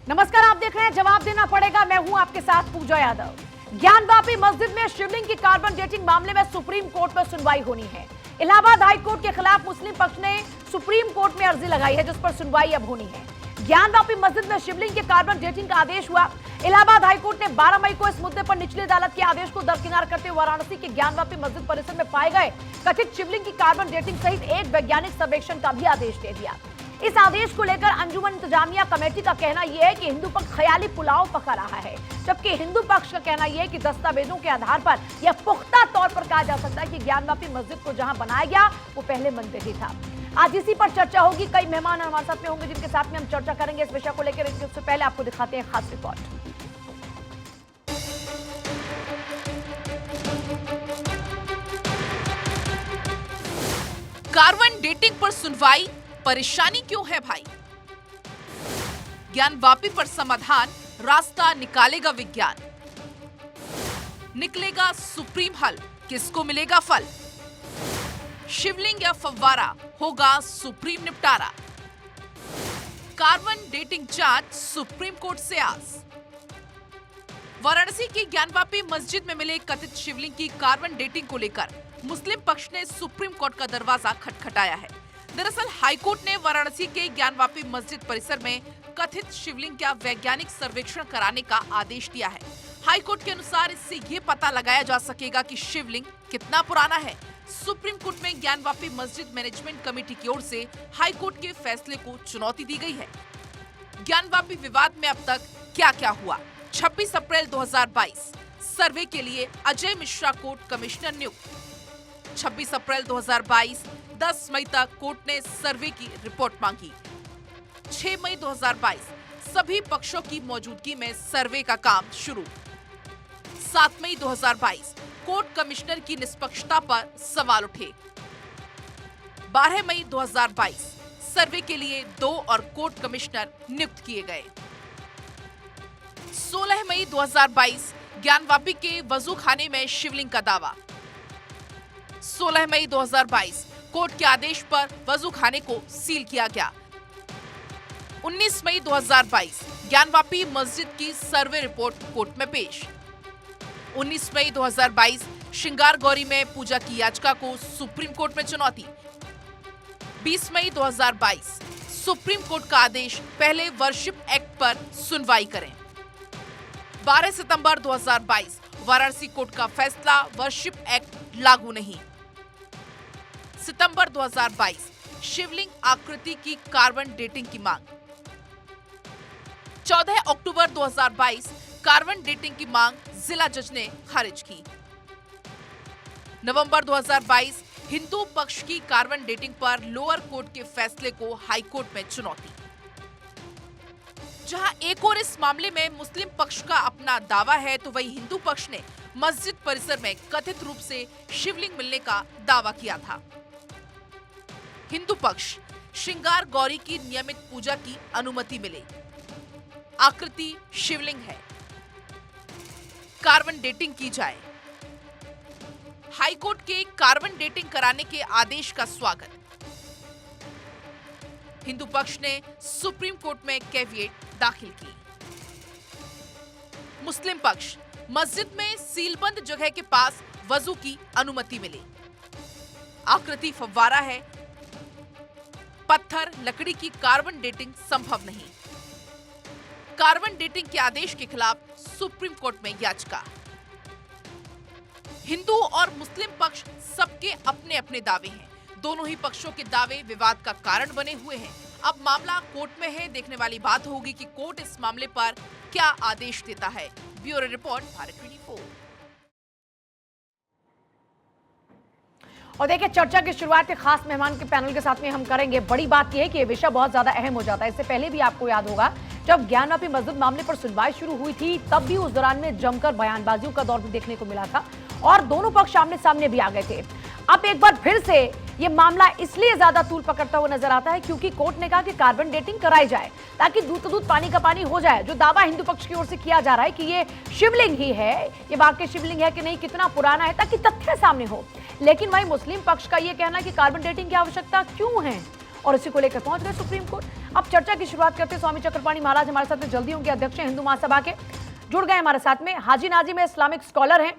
नमस्कार, आप देख रहे हैं जवाब देना पड़ेगा। मैं हूं आपके साथ पूजा यादव। ज्ञानवापी मस्जिद में शिवलिंग की कार्बन डेटिंग मामले में सुप्रीम कोर्ट में सुनवाई होनी है। इलाहाबाद हाई कोर्ट के खिलाफ मुस्लिम पक्ष ने सुप्रीम कोर्ट में अर्जी लगाई है, जिस पर सुनवाई अब होनी है। ज्ञानवापी मस्जिद में शिवलिंग के कार्बन डेटिंग का आदेश हुआ। इलाहाबाद हाई कोर्ट ने 12 मई को इस मुद्दे पर निचली अदालत के आदेश को दरकिनार करते हुए वाराणसी के ज्ञानवापी मस्जिद परिसर में पाए गए कथित शिवलिंग की कार्बन डेटिंग सहित एक वैज्ञानिक सर्वेक्षण का भी आदेश दे दिया। इस आदेश को लेकर अंजुमन इंतजामिया कमेटी का कहना यह है कि हिंदू पक्ष ख्याली पुलाव पका रहा है, जबकि हिंदू पक्ष का कहना यह है कि दस्तावेजों के आधार पर यह पुख्ता तौर पर कहा जा सकता है कि ज्ञानवापी मस्जिद को जहां बनाया गया वो पहले मंदिर ही था। आज इसी पर चर्चा होगी। कई मेहमान हमारे साथ में होंगे जिनके साथ में हम चर्चा करेंगे इस विषय को लेकर। इससे पहले आपको दिखाते हैं खास रिपोर्ट। कार्बन डेटिंग पर सुनवाई, परेशानी क्यों है भाई? ज्ञानवापी पर समाधान, रास्ता निकालेगा विज्ञान। निकलेगा सुप्रीम हल, किसको मिलेगा फल? शिवलिंग या फव्वारा, होगा सुप्रीम निपटारा। कार्बन डेटिंग जांच, सुप्रीम कोर्ट से आस। वाराणसी की ज्ञानवापी मस्जिद में मिले कथित शिवलिंग की कार्बन डेटिंग को लेकर मुस्लिम पक्ष ने सुप्रीम कोर्ट का दरवाजा खटखटाया है। दरअसल हाईकोर्ट ने वाराणसी के ज्ञानवापी मस्जिद परिसर में कथित शिवलिंग का वैज्ञानिक सर्वेक्षण कराने का आदेश दिया है। हाईकोर्ट के अनुसार इससे ये पता लगाया जा सकेगा कि शिवलिंग कितना पुराना है। सुप्रीम कोर्ट में ज्ञानवापी मस्जिद मैनेजमेंट कमेटी की ओर से हाईकोर्ट के फैसले को चुनौती दी गई है। ज्ञानवापी विवाद में अब तक क्या क्या हुआ? 26 अप्रैल 2022 सर्वे के लिए अजय मिश्रा कोर्ट कमिश्नर नियुक्त। 26 अप्रैल 2022 10 मई तक कोर्ट ने सर्वे की रिपोर्ट मांगी। 6 मई 2022 सभी पक्षों की मौजूदगी में सर्वे का काम शुरू। 7 मई 2022 कोर्ट कमिश्नर की निष्पक्षता पर सवाल उठे। 12 मई 2022 सर्वे के लिए 2 और कोर्ट कमिश्नर नियुक्त किए गए। 16 मई 2022 ज्ञानवापी के वजू खाने में शिवलिंग का दावा। 16 मई 2022 कोर्ट के आदेश पर वजू खाने को सील किया गया। 19 मई 2022 ज्ञानवापी मस्जिद की सर्वे रिपोर्ट कोर्ट में पेश। 19 मई 2022 श्रृंगार गौरी में पूजा की याचिका को सुप्रीम कोर्ट में चुनौती। 20 मई 2022 सुप्रीम कोर्ट का आदेश, पहले वर्शिप एक्ट पर सुनवाई करें। 12 सितंबर 2022 वाराणसी कोर्ट का फैसला, वर्शिप एक्ट लागू नहीं। सितंबर 2022 शिवलिंग आकृति की कार्बन डेटिंग की मांग। 14 अक्टूबर 2022 कार्बन डेटिंग की मांग जिला जज ने खारिज की। नवंबर 2022 हिंदू पक्ष की कार्बन डेटिंग पर लोअर कोर्ट के फैसले को हाई कोर्ट में चुनौती। जहां एक और इस मामले में मुस्लिम पक्ष का अपना दावा है, तो वही हिंदू पक्ष ने मस्जिद परिसर में कथित रूप से शिवलिंग मिलने का दावा किया था। हिंदू पक्ष श्रृंगार गौरी की नियमित पूजा की अनुमति मिले, आकृति शिवलिंग है, कार्बन डेटिंग की जाए। हाईकोर्ट के कार्बन डेटिंग कराने के आदेश का स्वागत। हिंदू पक्ष ने सुप्रीम कोर्ट में कैविएट दाखिल की। मुस्लिम पक्ष मस्जिद में सीलबंद जगह के पास वजू की अनुमति मिले, आकृति फव्वारा है, पत्थर लकड़ी की कार्बन डेटिंग संभव नहीं। कार्बन डेटिंग के आदेश के खिलाफ सुप्रीम कोर्ट में याचिका। हिंदू और मुस्लिम पक्ष सबके अपने अपने दावे हैं। दोनों ही पक्षों के दावे विवाद का कारण बने हुए हैं। अब मामला कोर्ट में है। देखने वाली बात होगी कि कोर्ट इस मामले पर क्या आदेश देता है। Bureau report, Bharat 24। और देखिए, चर्चा की शुरुआत एक खास मेहमान के पैनल के साथ में हम करेंगे। बड़ी बात यह है कि ये विषय बहुत ज्यादा अहम हो जाता है। इससे पहले भी आपको याद होगा, जब ज्ञानवापी मस्जिद मामले पर सुनवाई शुरू हुई थी, तब भी उस दौरान में जमकर बयानबाजियों का दौर भी देखने को मिला था और दोनों पक्ष आमने सामने भी आ गए थे। अब एक बार फिर से ये मामला इसलिए ज्यादा तूल पकड़ता हुआ नजर आता है क्योंकि कोर्ट ने कहा कि कार्बन डेटिंग कराई जाए ताकि दूध तो दूध पानी का पानी हो जाए। जो दावा हिंदू पक्ष की ओर से किया जा रहा है कि ये शिवलिंग ही है, ये वाकई शिवलिंग है कि नहीं, कितना पुराना है, ताकि तथ्य सामने हो। लेकिन वही मुस्लिम पक्ष का ये कहना कि कार्बन डेटिंग की आवश्यकता क्यों है और इसी को लेकर पहुंच गए सुप्रीम कोर्ट। अब चर्चा की शुरुआत करते स्वामी चक्रपाणी महाराज हमारे साथ में जल्दी होंगे, अध्यक्ष हैं हिंदू महासभा के, जुड़ गए हमारे साथ में। हाजी नाजिम है, इस्लामिक स्कॉलर हैं।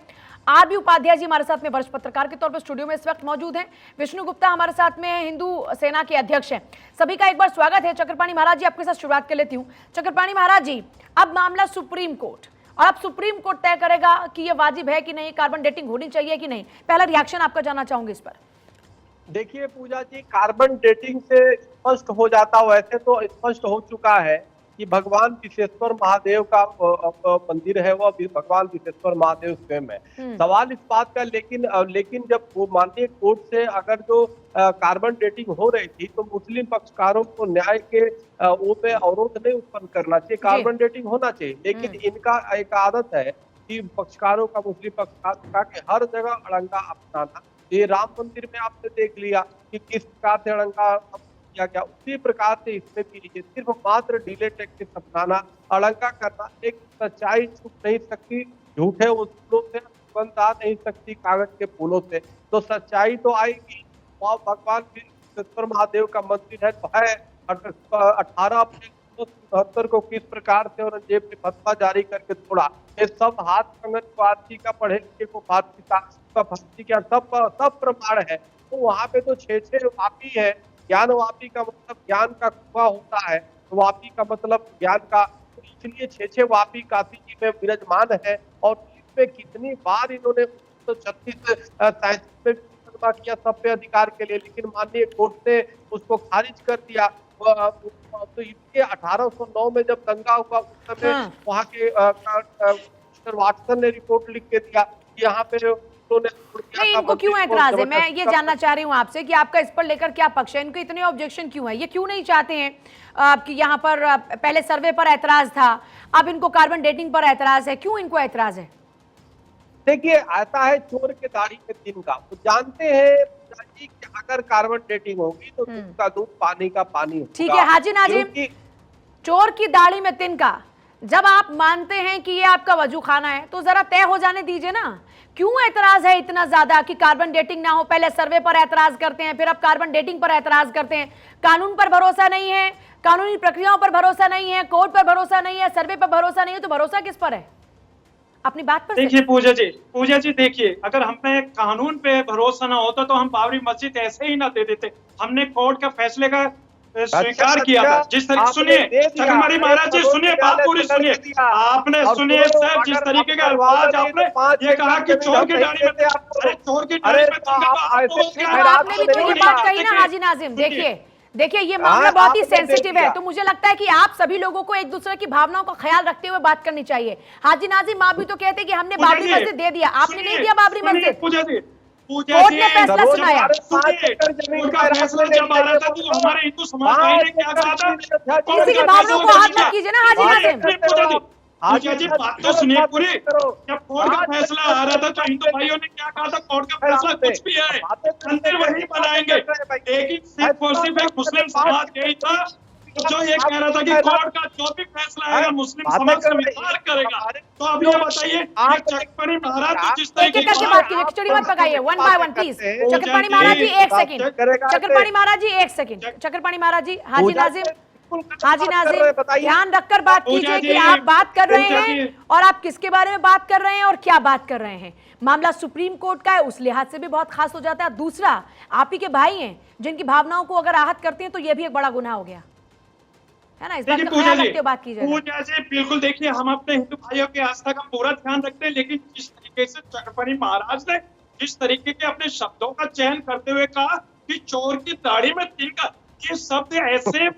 आरबी उपाध्याय जी हमारे साथ में वरिष्ठ पत्रकार के तौर पर स्टूडियो में इस वक्त मौजूद हैं। विष्णु गुप्ता हमारे साथ में हिंदू सेना के अध्यक्ष हैं। सभी का एक बार स्वागत है। चक्रपाणी महाराज जी आपके साथ शुरुआत कर लेती हूँ। चक्रपाणी महाराज जी, अब मामला सुप्रीम कोर्ट, और अब सुप्रीम कोर्ट तय करेगा कि ये वाजिब है कि नहीं, कार्बन डेटिंग होनी चाहिए कि नहीं। पहला रिएक्शन आपका जानना चाहूंगी इस पर। देखिए पूजा जी, कार्बन डेटिंग से स्पष्ट हो जाता, वैसे तो स्पष्ट हो चुका है कि भगवान विश्वेश्वर महादेव का मंदिर है, वो भगवान विश्वेश्वर महादेव स्वयं है। सवाल इस बात का लेकिन जब वो माननीय कोर्ट से अगर जो कार्बन डेटिंग हो रही थी तो मुस्लिम पक्षकारों को न्याय के वो पे अवरोध नहीं उत्पन्न करना चाहिए, कार्बन डेटिंग होना चाहिए। लेकिन इनका एक आदत है कि पक्षकारों का, मुस्लिम पक्षकार का कि हर जगह अड़ंगा अपनाना। ये राम मंदिर में आपने देख लिया कि किस प्रकार से अड़ंगा किया गया, उसी प्रकार से इसमें भी सिर्फ मात्र डिले टैक्टिक्स अपनाना, अड़ंगा करना। एक सच्चाई छुप नहीं सकती झूठे उसूलों से, सुगंध आ नहीं सकती कागज के फूलों से। तो सच्चाई तो आएगी। वहाँ भगवान विश्वेश्वर महादेव का मंदिर है तो है। 18 अप्रैल 1977 को किस प्रकार से औरंगजेब ने फतवा जारी करके छोड़ा, ये सब हाथ कंगन को आरती का, पढ़े लिखे को फांसी का सब प्रमाण है। तो वहाँ पे तो 6 वापी है। ज्ञान वापी का मतलब ज्ञान का कुआं होता है, तो वापी का मतलब ज्ञान का, तो इसलिए 6 वापी काशी जी में विराजमान है। और इसमें कितनी बार इन्होंने 1936 में किया सभ्य अधिकार के लिए, लेकिन माननीय कोर्ट ने उसको खारिज कर दिया। तो इसके 1809 में जब दंगा हुआ उस समय वहाँ के मिस्टर वाटसन ने रिपोर्ट लिख के दिया कि यहाँ पे नहीं, इनको क्यों एतराज है? मैं ये जानना चाह रही हूँ आपसे कि आपका इस पर लेकर क्या पक्ष है, इनको इतने ऑब्जेक्शन क्यों है? ये क्यों नहीं चाहते हैं कि यहाँ पर पहले सर्वे पर एतराज था, अब इनको कार्बन डेटिंग पर एतराज है, क्यों इनको एतराज है? देखिए ऐसा है, चोर के दाढ़ी में तिनका का, तो जानते हैं कि अगर कार्बन डेटिंग होगी तो दूध का दूध, पानी का पानी होगा। ठीक है हाजी नाजिम, चोर की दाढ़ी में तिनका, जब आप मानते हैं कि ये आपका वजू खाना है तो जरा तय हो जाने दीजिए ना। क्यों एतराज है इतना ज्यादा कि कार्बन डेटिंग ना हो? पहले सर्वे पर एतराज करते हैं, फिर अब कार्बन डेटिंग पर एतराज करते हैं। कानून पर भरोसा नहीं है, कानूनी प्रक्रियाओं पर भरोसा नहीं है, कोर्ट पर भरोसा नहीं है, सर्वे पर भरोसा नहीं है, तो भरोसा किस पर है? अपनी बात पर देखिए पूजा जी देखिए, अगर हमें कानून पे भरोसा ना होता तो हम बाबरी मस्जिद ऐसे ही ना दे देते। हमने कोर्ट का फैसले का स्वीकार किया था। जिस तरीके, सुनिए चक्रपाणी महाराज जी, सुनिए बात पूरी सुनिए। आपने सुनिए सर, जिस तरीके का अल्फाज आपने ये कहा कि चोर की दाढ़ी में, अरे चोर की दाढ़ी में आपने भी तो ये बात कही ना हाजी नाजिम। देखिए ये मामला बहुत ही सेंसिटिव है, तो मुझे लगता है कि आप सभी लोगों को एक दूसरे की भावनाओं का ख्याल रखते हुए बात करनी चाहिए। हाजी नाजिम, आप भी तो कहते हैं कि हमने बाबरी मस्जिद दे दिया, आपने नहीं दिया बाबरी मस्जिद, कोर्ट ने फैसला सुनाया। फैसला जब आ रहा था तो हमारे हिंदू समाज ने क्या कहा था, किसी की भावनाओं को हाथ मत कीजिए ना हाजी नाजिम। पूजा जी बात तो सुनिए पूरी। जब कोर्ट का फैसला आ रहा था तो हिंदू भाइयों ने क्या कहा था, कोर्ट का फैसला कुछ भी है, मंदिर वही बनाएंगे। लेकिन सिर्फ और सिर्फ एक मुस्लिम समाज यही था जो ये कह रहा था कि कोर्ट का जो भी फैसला आएगा मुस्लिम समाज स्वीकार करेगा। तो अब ये बताइए, चक्रपाणी महाराज जिस तरीके करके बात कीजिए, खिचड़ी मत पकाइए, one by one please. Chakrapani Maharaj ji एक सेकंड, चक्रपाणी महाराज जी एक सेकंड, चक्रपाणी महाराज जी, हाजी नाजिम ध्यान रखकर बात कीजिए कि आप बात कर रहे हैं और आप किसके बारे में बात कर रहे हैं और क्या बात कर रहे हैं। मामला सुप्रीम कोर्ट का है, उस लिहाज से भी बहुत खास हो जाता है। दूसरा, आप ही के भाई हैं जिनकी भावनाओं को अगर आहत करते हैं तो यह भी एक बड़ा गुनाह हो गया है ना। इस बात का ख्याल रखते हुए बात कीजिए। पूजा जी बिल्कुल, देखिए हम अपने हिंदू भाइयों की आस्था का पूरा ध्यान रखते हैं, लेकिन जिस तरीके से चक्रपाणी महाराज ने जिस तरीके के अपने शब्दों का चयन करते हुए कहा कि चोर की दाढ़ी में तिनका, ये शब्द ऐसे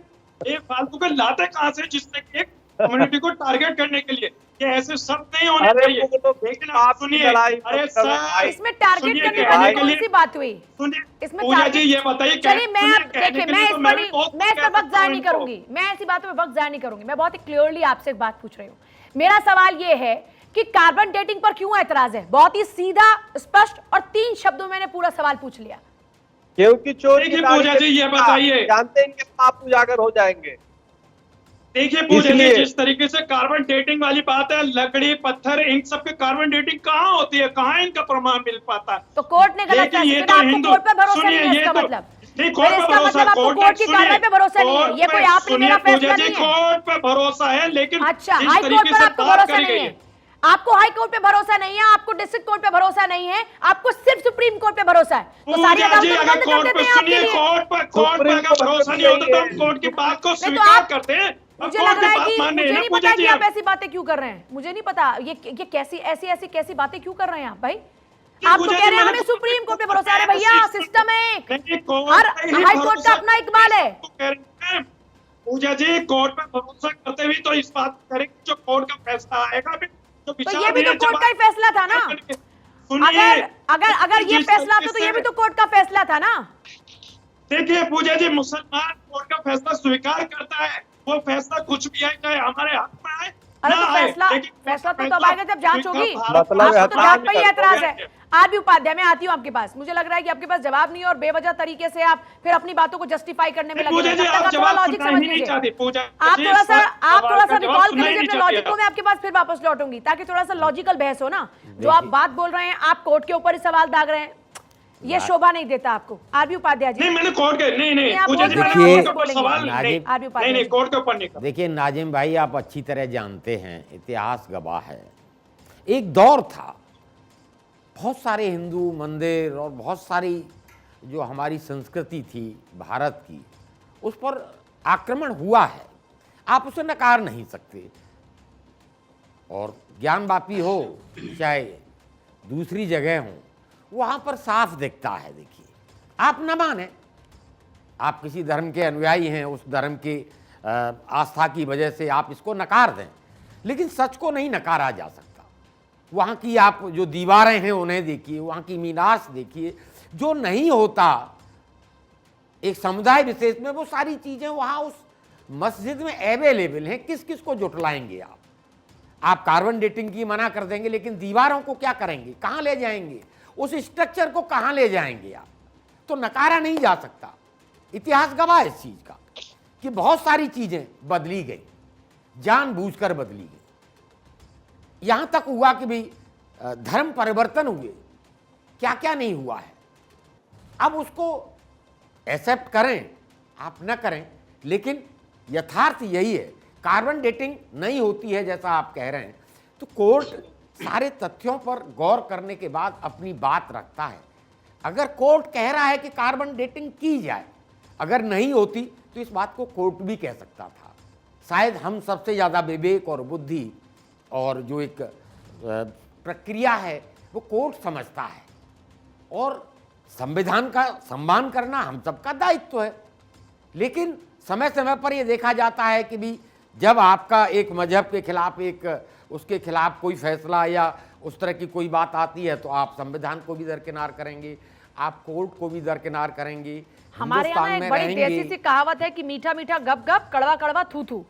फालतू के लाते कहां से, जिससे एक कम्युनिटी को टारगेट करने के लिए? ये ऐसे शब्द नहीं होने चाहिए। लेकिन आप सुनिए, अरे सर इसमें टारगेट करने वाली कौन सी बात हुई? इसमें पूजा जी ये बताइए। चलिए मैं इस पर वक्त जाया नहीं करूंगी, मैं ऐसी बातों में वक्त जाया नहीं करूंगी। मैं बहुत ही क्लियरली आपसे एक बात पूछ रही हूँ। मेरा सवाल ये है कि कार्बन डेटिंग पर क्यों एतराज है? बहुत ही सीधा, स्पष्ट और 3 शब्दों में मैंने पूरा सवाल पूछ लिया। क्योंकि चोरी की पूजा जी ये बताइए, जानते हैं कि आप उजागर हो जाएंगे। देखिए पूजा जी, जिस तरीके से कार्बन डेटिंग वाली बात है, लकड़ी पत्थर इन सब के कार्बन डेटिंग कहाँ होती है, कहाँ इनका प्रमाण मिल पाता है? तो कोर्ट ने गलत फैसला, आपको कोर्ट पर भरोसा नहीं है इसका मतलब? नहीं, कोर्ट पे इसका भरोसा, मतलब आपको कोर्ट की कार्रवाई पे भरोसा नहीं है। ये कोई आपने मेरा फैसला नहीं है। कोर्ट पे भरोसा है, लेकिन अच्छा, जिस हाई कोर्ट तरीके पर से आपको बात भरोसा करी नहीं गई है। आपको हाई कोर्ट पे भरोसा नहीं है, आपको डिस्ट्रिक्ट कोर्ट पे भरोसा नहीं है, आपको सिर्फ सुप्रीम कोर्ट पे भरोसा है। तो सारी पूजा जी, अदालतें अगर बंद कर कोर्ट देते पे हैं आपके सुनिए, लिए। कोर्ट पे अगर भरोसा नहीं होता तो हम कोर्ट की बात को नहीं तो स्वीकार आप, करते हैं। मुझे लग रहा है कि मुझे नहीं पता कि आप ऐसी बातें क्यों कर रहे हैं। मुझे नहीं पता ये कैसी बातें क्यों कर रहे हैं आप भाई। आप तो कह रहे हैं हमें सुप्रीम कोर्ट पे भरोसा है। अरे भैया, सिस्टम है, हर हाई कोर्ट का अपना इकबाल है। पूजा जी, कोर्ट पे भरोसा करते हुए तो इस बात करें जो कोर्ट का फैसला आएगा, तो ये भी तो कोर्ट का ही फैसला था ना। अगर ये फैसला था तो ये भी तो कोर्ट का फैसला था ना। देखिए पूजा जी, मुसलमान कोर्ट का फैसला स्वीकार करता है, वो फैसला कुछ भी आए, चाहे हमारे हक में आए। अरे तो फैसला तो तब आएगा जब जांच होगी। मतलब आपको तो जांच पर ही एतराज है। आरबी उपाध्याय, मैं आती हूँ आपके पास। मुझे लग रहा है कि आपके पास जवाब नहीं है और बेवजह तरीके से आप फिर अपनी बातों को जस्टिफाई करने में लगे हैं। तब तक थोड़ा लॉजिक समझ लीजिए। आप थोड़ा सा रिकॉल कर लीजिए अपने लॉजिक को। मैं आपके पास फिर वापस लौटूंगी ताकि थोड़ा सा लॉजिकल बहस हो ना। जो आप बात बोल रहे हैं, आप कोर्ट के ऊपर ही सवाल दाग रहे हैं, ये शोभा नहीं देता आपको। आरबी उपाध्याय जी, नहीं मैंने कोर्ट के नहीं आप पूजा बोल जी, रहे मैंने हैं, कोर्ट के ऊपर बोलेंगे। सवाल नाजिम, आरबी उपाध्याय नहीं जी। कोर्ट के ऊपर नहीं कर। देखिए नाजिम भाई, आप अच्छी तरह जानते हैं, इतिहास गवाह है, एक दौर था बहुत सारे हिंदू मंदिर और बहुत सारी जो हमारी संस्कृति थी भारत की, उस पर आक्रमण हुआ है, आप उसे नकार नहीं सकते। और ज्ञानवापी हो चाहे दूसरी जगह हो, वहाँ पर साफ दिखता है। देखिए, आप न माने, आप किसी धर्म के अनुयायी हैं, उस धर्म की आस्था की वजह से आप इसको नकार दें, लेकिन सच को नहीं नकारा जा सकता। वहाँ की आप जो दीवारें हैं उन्हें देखिए, वहाँ की मीनार्स देखिए, जो नहीं होता एक समुदाय विशेष में, वो सारी चीज़ें वहाँ उस मस्जिद में अवेलेबल हैं। किस किस को जुटलाएंगे आप कार्बन डेटिंग की मना कर देंगे, लेकिन दीवारों को क्या करेंगे, कहाँ ले जाएंगे, उस स्ट्रक्चर को कहाँ ले जाएंगे आप? तो नकारा नहीं जा सकता। इतिहास गवाह है इस चीज़ का कि बहुत सारी चीज़ें बदली गई, जानबूझकर बदली गई। यहाँ तक हुआ कि भी धर्म परिवर्तन हुए, क्या क्या नहीं हुआ है। अब उसको एक्सेप्ट करें आप न करें, लेकिन यथार्थ यही है, कार्बन डेटिंग नहीं होती है जैसा आप कह रहे हैं, तो कोर्ट सारे तथ्यों पर गौर करने के बाद अपनी बात रखता है। अगर कोर्ट कह रहा है कि कार्बन डेटिंग की जाए, अगर नहीं होती तो इस बात को कोर्ट भी कह सकता था। शायद हम सबसे ज़्यादा विवेक और बुद्धि और जो एक प्रक्रिया है वो कोर्ट समझता है, और संविधान का सम्मान करना हम सबका दायित्व है। लेकिन समय समय पर ये देखा जाता है कि भी जब आपका एक मजहब के खिलाफ, एक उसके खिलाफ कोई फैसला या उस तरह की कोई बात आती है, तो आप संविधान को भी दरकिनार करेंगे, आप कोर्ट को भी दरकिनार करेंगे। हमारे यहाँ एक बड़ी देसी सी कहावत है कि मीठा मीठा गप गप, कड़वा कड़वा थू थू।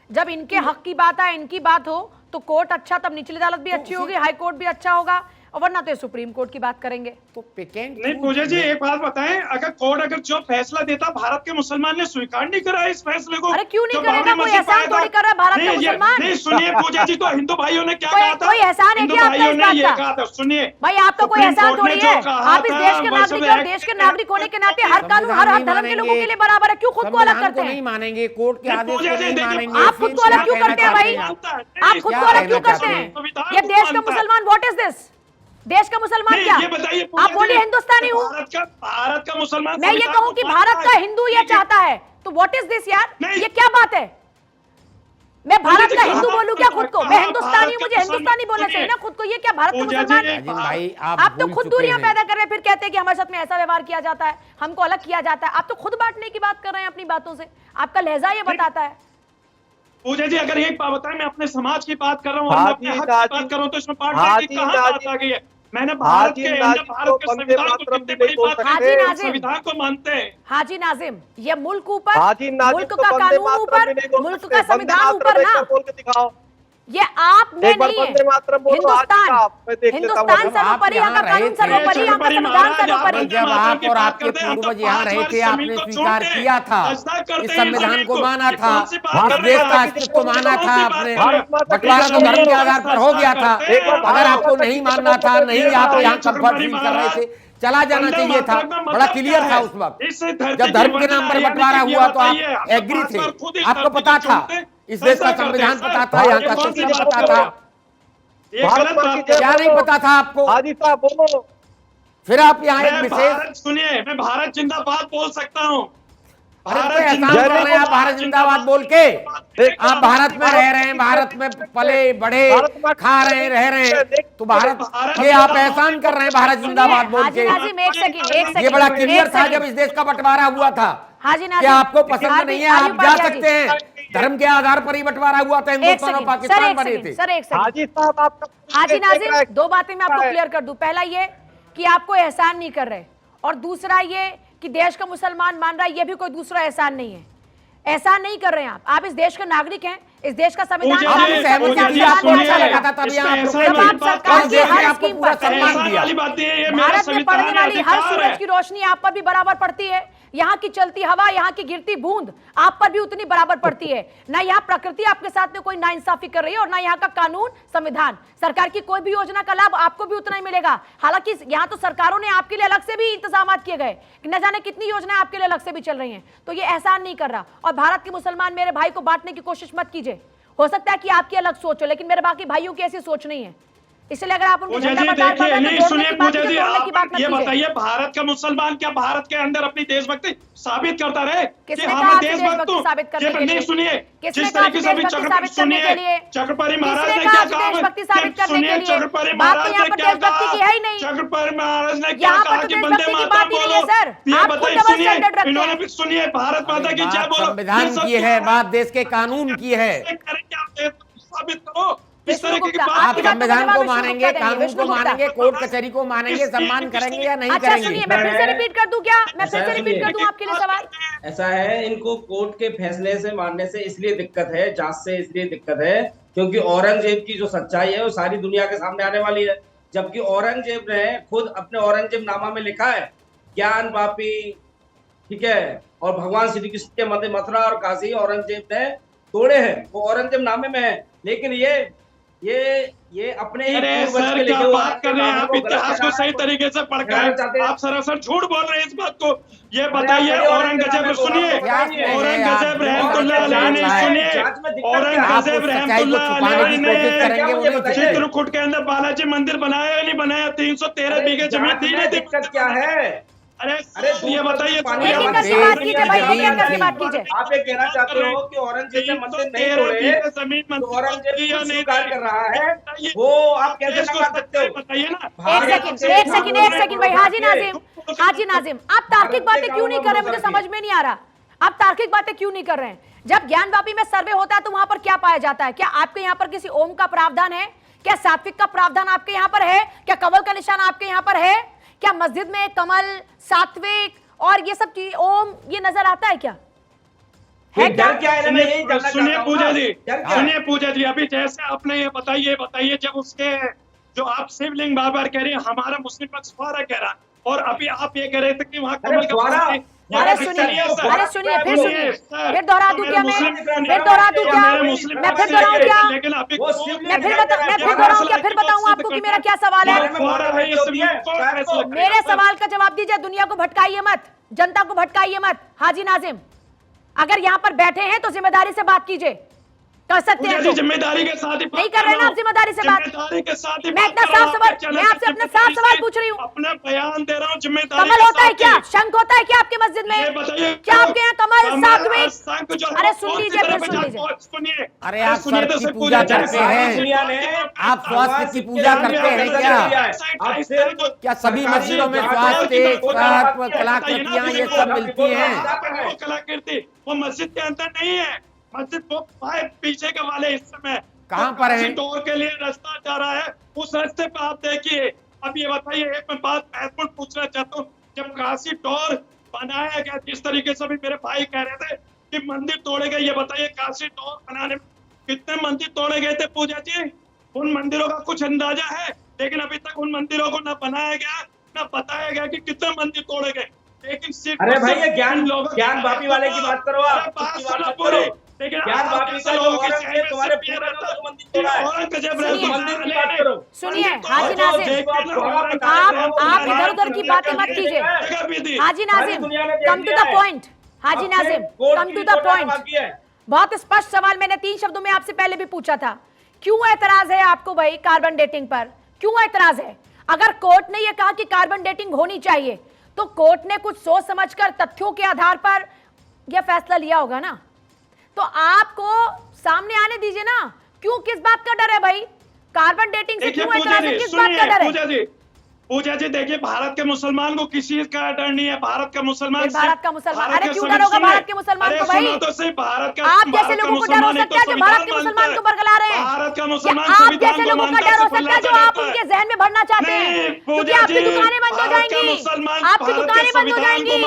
जब इनके हक की बात आए, इनकी बात हो, तो कोर्ट अच्छा, तब निचली अदालत भी अच्छी होगी, हाई कोर्ट भी अच्छा होगा, और वरना तो सुप्रीम कोर्ट की बात करेंगे। तो पेटेंट नहीं पूजा जी, एक बात बताएं, अगर कोर्ट अगर जो फैसला देता, भारत के मुसलमान ने स्वीकार नहीं करा इस फैसले को। अरे क्यों नहीं करेगा, कोई एहसान थोड़ी कर रहा है भारत का मुसलमान। नहीं सुनिए पूजा जी, तो हिंदू भाइयों ने क्या कहा था, कोई एहसान है क्या आपका इस बात ये का? कहा था, सुनिए भाई, आपका कोई एहसान थोड़ी है। आप इस देश के नागरिक और देश के नागरिक होने के नाते हर कानून, हर धर्म के लोगों के लिए बराबर है। क्यों खुद को अलग करते हैं? नहीं मानेंगे, कोर्ट के आदेश को नहीं मानेंगे। आप खुद को अलग क्यों करते हैं भाई? आप खुद को अलग क्यों करते हैं? ये देश का मुसलमान, व्हाट इज दिस? देश का मुसलमान क्या? ये बताइए, आप बोलिए हिंदुस्तानी हूँ, भारत का मुसलमान। मैं ये कहूँ कि भारत का हिंदू ये चाहता है, तो व्हाट इज दिस यार? ये क्या बात है? मैं भारत का हिंदू बोलूं क्या खुद को? मैं हिंदुस्तानी, मुझे हिंदुस्तानी बोलना चाहिए ना खुद को। ये क्या भारत का मुसलमान? भाई आप तो खुद दूरियां पैदा कर रहे हैं, फिर कहते हैं कि हमारे साथ में ऐसा व्यवहार किया जाता है, हमको अलग किया जाता है। आप तो खुद बांटने की बात कर रहे हैं अपनी बातों से। आपका लहजा ये बताता है। पूजा जी, अगर एक बात बताएं, मैं अपने समाज की बात कर रहा हूँ और मैं अपने हक की बात कर रहा हूँ, तो इसमें पार्टी की कहाँ बात आ गई है? मैंने भारत के संविधान को कितनी बड़ी बात है, संविधान को मानते हैं। हाजी नाजिम, ये मुल्क ऊपर, मुल्क का कानून ऊपर, मुल्क का संविधान ऊपर ना। बोल के दिखाओ। ये आप में नहीं है। हिंदुस्तान सर्वोपरि, यहाँ का कानून सर्वोपरि, यहाँ का संविधान सर्वोपरि। जब आप और आपके पूर्वज यहाँ रहे थे, आपने स्वीकार किया था, इस संविधान को माना था, इस देश का अस्तित्व माना था आपने। बंटवारा तो धर्म के आधार पर हो गया था। अगर आपको नहीं मानना था, नहीं आप यहाँ कंफर्ट फील कर रहे थे, चला जाना वंदे चाहिए था, मातरम का बड़ा मतलब क्लियर क्या था है? उस वक्त इस धरती जब की धर्म के वंदना नाम पर यानी बंटवारा कि ये हुआ तो आप बताइए, आप एग्री पांच बार खुद थे, इस आपको धरती पता को था छोड़ते हैं, इस देश का कैसा करते संविधान हैं, पता सर? था, यहाँ ये का कौन सी शिक्षण बात पता कर रहे था, हैं? ये भारत गलत माँ बात की है। जय क्या नहीं बोलो। पता था आपको? हाजी साहब बोलो। फिर आप यहाँ एक मैं विशेष भारत सुनिए, मैं भारत जिंदाबाद बोल सकता हूँ। अरे तो भारत एहसान जिंदाबाद कर रहे हैं आप भारत जिंदाबाद बोल के। आप भारत में रह रहे हैं, भारत में पले बड़े, खा रहे हैं, रह रहे हैं, तो भारत ये आप एहसान कर रहे हैं भारत जिंदाबाद बोल हाजी के। नाजिम एक सेकंड ये बड़ा क्लियर था जब इस देश का बंटवारा हुआ था हाजी कि नाजिम आपको पसंद नहीं है, आप जा सकते हैं। हैं, धर्म के आधार पर ही बंटवारा हुआ था, एक हिंदुस्तान और सेकंड पाकिस्तान बने थे। सर एक सेकंड हाजी साहब आपका हाजी देख रहा नाजिम है। दो बातें मैं आपको क्लियर कर दूं। पहला ये कि आपको एहसान नहीं कर रहे, और दूसरा ये कि देश का मुसलमान मान रहा है, ये भी कोई दूसरा एहसान नहीं है। एहसान नहीं कर रहे हैं आप इस देश के नागरिक हैं, इस देश का संविधान पूजा आप जी, सहमति पूजा दी, जी, आपको सुनिए, अच्छा लगा था तभी इसमें आप एहसान रुके वाली थे। बात सरकार और की देश ने हर आपको स्कीम पूरा पर सम्मान एहसान दिया। वाली बात है, ये मेरा भारत में पड़ने संविधान वाली हर अधिकार सूरज है। की रोशनी आप पर भी बराबर पड़ती है, यहाँ की चलती हवा, यहाँ की गिरती बूंद आप पर भी उतनी बराबर पड़ती है। ना यहाँ प्रकृति आपके साथ में कोई नाइंसाफी कर रही है, और ना यहाँ का कानून संविधान, सरकार की कोई भी योजना का लाभ आपको भी उतना ही मिलेगा। हालांकि यहाँ तो सरकारों ने आपके लिए अलग से भी इंतजाम किए गए, न जाने कितनी योजनाएं आपके लिए अलग से भी चल रही हैं। तो ये एहसान नहीं कर रहा। और भारत के मुसलमान मेरे भाई को बांटने की कोशिश मत कीजिए। हो सकता है कि आपकी अलग सोच हो, लेकिन मेरे बाकी भाइयों की ऐसी सोच नहीं है। इसलिए अगर आप उनको पूजा झंडा जी बरदार कर देखिए, रहे हैं नहीं तो सुनिए जोड़ने की बात पूजा जी, कीजिए, तोड़ने की बात आप मत ये कीजिए। बताइए, भारत का मुसलमान क्या भारत के अंदर अपनी देशभक्ति साबित करता रहे कि किसने हाँ कहा मैं आपसे देशभक्त देशभक्ति हूँ? साबित करने ये के लिए? नहीं सुनिए, किसने जिस कहा तरीके से अभी देशभक्ति साबित करने के लिए? चक्रपाणी महाराज किसने ने कहा क्या आपसे कहा? देशभक्ति साबित करने के सुनिए, लिए? चक्रपाणी बात तो महाराज यहाँ ने पर क्या देशभक्ति कहा? की है ही नहीं। चक्रपाणी महाराज ने क्या यहाँ पर कहा तो कि देशभक्ति वंदे की मातरम बात ही नहीं है बोलो? सर। ये आप खुद बताइए, डबल सुनिए, स्टैंडर्ड रखते इन्होंने हैं। भी सुनिए, भारत माता की जय बात बोलो। संविधान की है, बात देश के कानून की है। साबित करो। इस विष्णु तरीके की गुप्ता, बात आप आपकी बात संविधान का को जवाब मानेंगे, विष्णु गुप्ता कानून देंगे। को मानेंगे, कोर्ट कचहरी को मानेंगे, सम्मान करेंगे या नहीं अच्छा सुनिए, करेंगे? मैं फिर से रिपीट कर दूं क्या? मैं फिर से ऐसा रिपीट कर दूं आपके लिए सवाल। ऐसा है, इनको कोर्ट के फैसले से मानने से इसलिए दिक्कत है, जांच से इसलिए दिक्कत है क्योंकि औरंगजेब की जो सच्चाई है वो सारी दुनिया के सामने आने वाली है। जबकि औरंगजेब ने खुद अपने औरंगजेब नामा में लिखा है ज्ञान वापी, ठीक है, और भगवान श्री कृष्ण के मंदिर मथुरा और काशी औरंगजेब ने तोड़े हैं, वो औरंगजेब नामे में है। लेकिन ये अपने ही अरे पूर्वज सर के क्या लिखे हुए बात कर रहे हैं आप? इतिहास को सही तरीके से पढ़कर आप सरासर झूठ बोल रहे हैं इस बात को। ये बताइए, औरंगजेब सुनिए, औरंगजेब रहमतुल्लाह अलैहि ने, सुनिए, औरंगजेब रहमतुल्लाह अलैहि ने चित्रकूट के अंदर बालाजी मंदिर बनाया या नहीं बनाया? 313 बीघे जमीन दी नहीं थी? दिक्कत क्या है? अरे ये बताइए, एक एक करके बात कीजिए भाई, एक एक करके बात कीजिए। आप ये कहना चाहते हो कि औरंगजेब ने मंदिर नहीं तोड़े, जमीन तो औरंगजेब या खुद नहीं स्वीकार कर रहा है, वो आप कैसे नकार सकते हो? बताइए ना। एक सेकंड भाई। हाजी नाजिम आप तार्किक बातें क्यों नहीं कर रहे? मुझे समझ में नहीं आ रहा, आप तार्किक बातें क्यों नहीं कर रहे हैं? जब ज्ञानवापी में सर्वे होता है तो वहां पर क्या पाया जाता है? क्या आपके यहाँ पर किसी ओम का प्रावधान है? क्या सात्विक का प्रावधान आपके यहाँ पर है? क्या कमल का निशान आपके यहाँ पर है? क्या मस्जिद में कमल, सात्विक और ये सब चीज, ओम, ये नजर आता है क्या? है क्या? डर क्या है? मैं यही जानना सुनिए चाहता हूं पूजा ना। जी, डर क्या है? सुनिए पूजा जी, अभी जैसे आपने ये बताइए जब उसके जो आप शिवलिंग बार बार कह रहे हैं हमारा मुस्लिम पक्ष फुआरा कह रहा, और अभी आप ये कह रहे थे कि वहाँ कमल का फुआरा? अरे सुनिए, फिर दोहरा दूं क्या मैं? फिर दोहरा दूं क्या? मैं फिर दोहराऊं क्या? लेकिन अभी वो मैं फिर दोहराऊं क्या? फिर बताऊं आपको कि मेरा क्या सवाल है? मेरे सवाल का जवाब दीजिए। दुनिया को भटकाइए मत, जनता को भटकाइए मत। हाजी नाजिम, अगर यहाँ पर बैठे हैं तो जिम्मेदारी से बात कीजिए, कर सकते हैं तो। जिम्मेदारी के साथ ही नहीं कर रहे ना आप जिम्मेदारी से बात? जिम्मेदारी के साथ ही मैं इतना साफ सवाल, मैं आपसे अपना साफ सवाल पूछ रही हूँ। अपना बयान दे रहा हूँ, जिम्मेदारी कमल के होता है साथ क्या? ही। शंख होता है क्या आपके मस्जिद ये में? बताइए, क्या आपके यहाँ कमल, सात्विक? शंख जो है अरे वो सुन कौन सी लीजिए, तरह फिर पे सुन जाता लीजिए। है? सुनिए, अरे आप सुनिए सर्प तो की सिर्फ पूजा पूजा करते हैं, आप स्वास्थ्य की पूजा करते हैं क्या? क्या सभी मस्जिदों में स्वास्थ्य, सर्प, कलाकृतियां ये सब मिलती हैं? वो कलाकृति वो मस्जिद के अंदर नहीं है, मस्जिद वो पीछे के वाले हिस्से में। कहाँ पर है? डोर के लिए रास्ता जा रहा है, उस रास्ते पे आप देखिए। अब ये बताइए, एक मैं बात महत्वपूर्ण पूछना चाहता हूँ, जब काशी डोर बनाया गया, जिस तरीके से भी मेरे भाई कह रहे थे कि मंदिर तोड़े गए, ये बताइए काशी डोर बनाने में कितने मंदिर तोड़े गए थे पूजा जी? उन मंदिरों का कुछ अंदाजा है? लेकिन अभी तक उन मंदिरों को न बनाया गया, न बताया गया कि कितने मंदिर तोड़े गए। लेकिन सिर्फ अरे भाई, ये ज्ञान वापी वाले की बात करो आप। बात सुनो पूरी। लेकिन ज्ञानवापी का जो औरंगजेब तुम्हारे पूरे मंदिर तोड़ा है, औरंगजेब मंदिर की बात करो। सुनिए हाजी नाजिम, आप इधर उधर की बातें मत कीजिए। Haji Nazim, come to the point. Haji Nazim, come to the point. बहुत स्पष्ट सवाल मैंने 3 शब्दों में आपसे पहले भी पूछा था। क्यों एतराज है आपको भाई कार्बन डेटिंग पर? क्यों एतराज है? अगर कोर्ट ने यह कहा कि कार्बन डेटिंग होनी चाहिए तो कोर्ट ने कुछ सोच समझकर तथ्यों के आधार पर यह फैसला लिया होगा ना। तो आपको सामने आने दीजिए ना। क्यों, किस बात का डर है भाई? कार्बन डेटिंग से क्यों एतराज है? किस बात का डर है? पूजा जी देखिए, भारत के मुसलमान को किसी का डर नहीं है। भारत का मुसलमान, भारत का मुसलमान, अरे क्यों डर होगा भारत के मुसलमान को भाई? तो सही भारत का, आप जैसे लोगों को डर हो सकता है जो भारत के मुसलमान को बरगला रहे हैं। भारत का मुसलमान आप जैसे लोगों का डर हो सकता है जो आप उनके जहन में भरना चाहते हैं, क्योंकि आपकी दुकानें बंद हो जाएंगी। आपकी दुकानें बंद हो जाएंगी।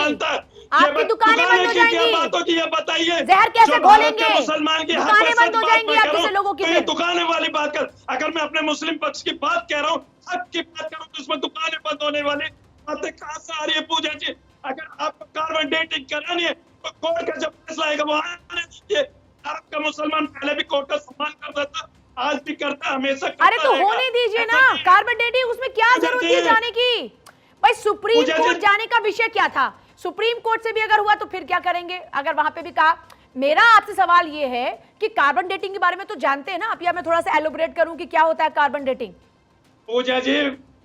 आपकी दुकानें बंद हो जाएंगी। बातों की ये बताइए, जहर कैसे घोलेंगे? मुसलमान की दुकानें बंद हो जाएंगी आप जैसे लोगों की। दुकानें वाली बात कर, अगर मैं अपने मुस्लिम पक्ष की बात कह रहा हूँ, हक की बात करूँ, तो उसमें दुकानें बंद होने वाली बातें कहाँ से आ रही है? पूजा जी, अगर आपको कार्बन डेटिंग करानी है तो कोर्ट का जब फैसला आएगा वो आने दीजिए। भारत का मुसलमान पहले भी कोर्ट का सम्मान करता था, आज भी करता, हमेशा करता। अरे तो होने दीजिए ना कार्बन डेटिंग, उसमें क्या जरूरत है जाने की? भाई सुप्रीम कोर्ट जाने का विषय क्या था? सुप्रीम कोर्ट से भी अगर हुआ तो फिर क्या करेंगे? अगर वहां पे भी कहा। मेरा आपसे सवाल ये है कि कार्बन डेटिंग के बारे में तो जानते हैं ना आप, या मैं थोड़ा सा एलोबरेट करूं कि क्या होता है कार्बन डेटिंग? पूजा जी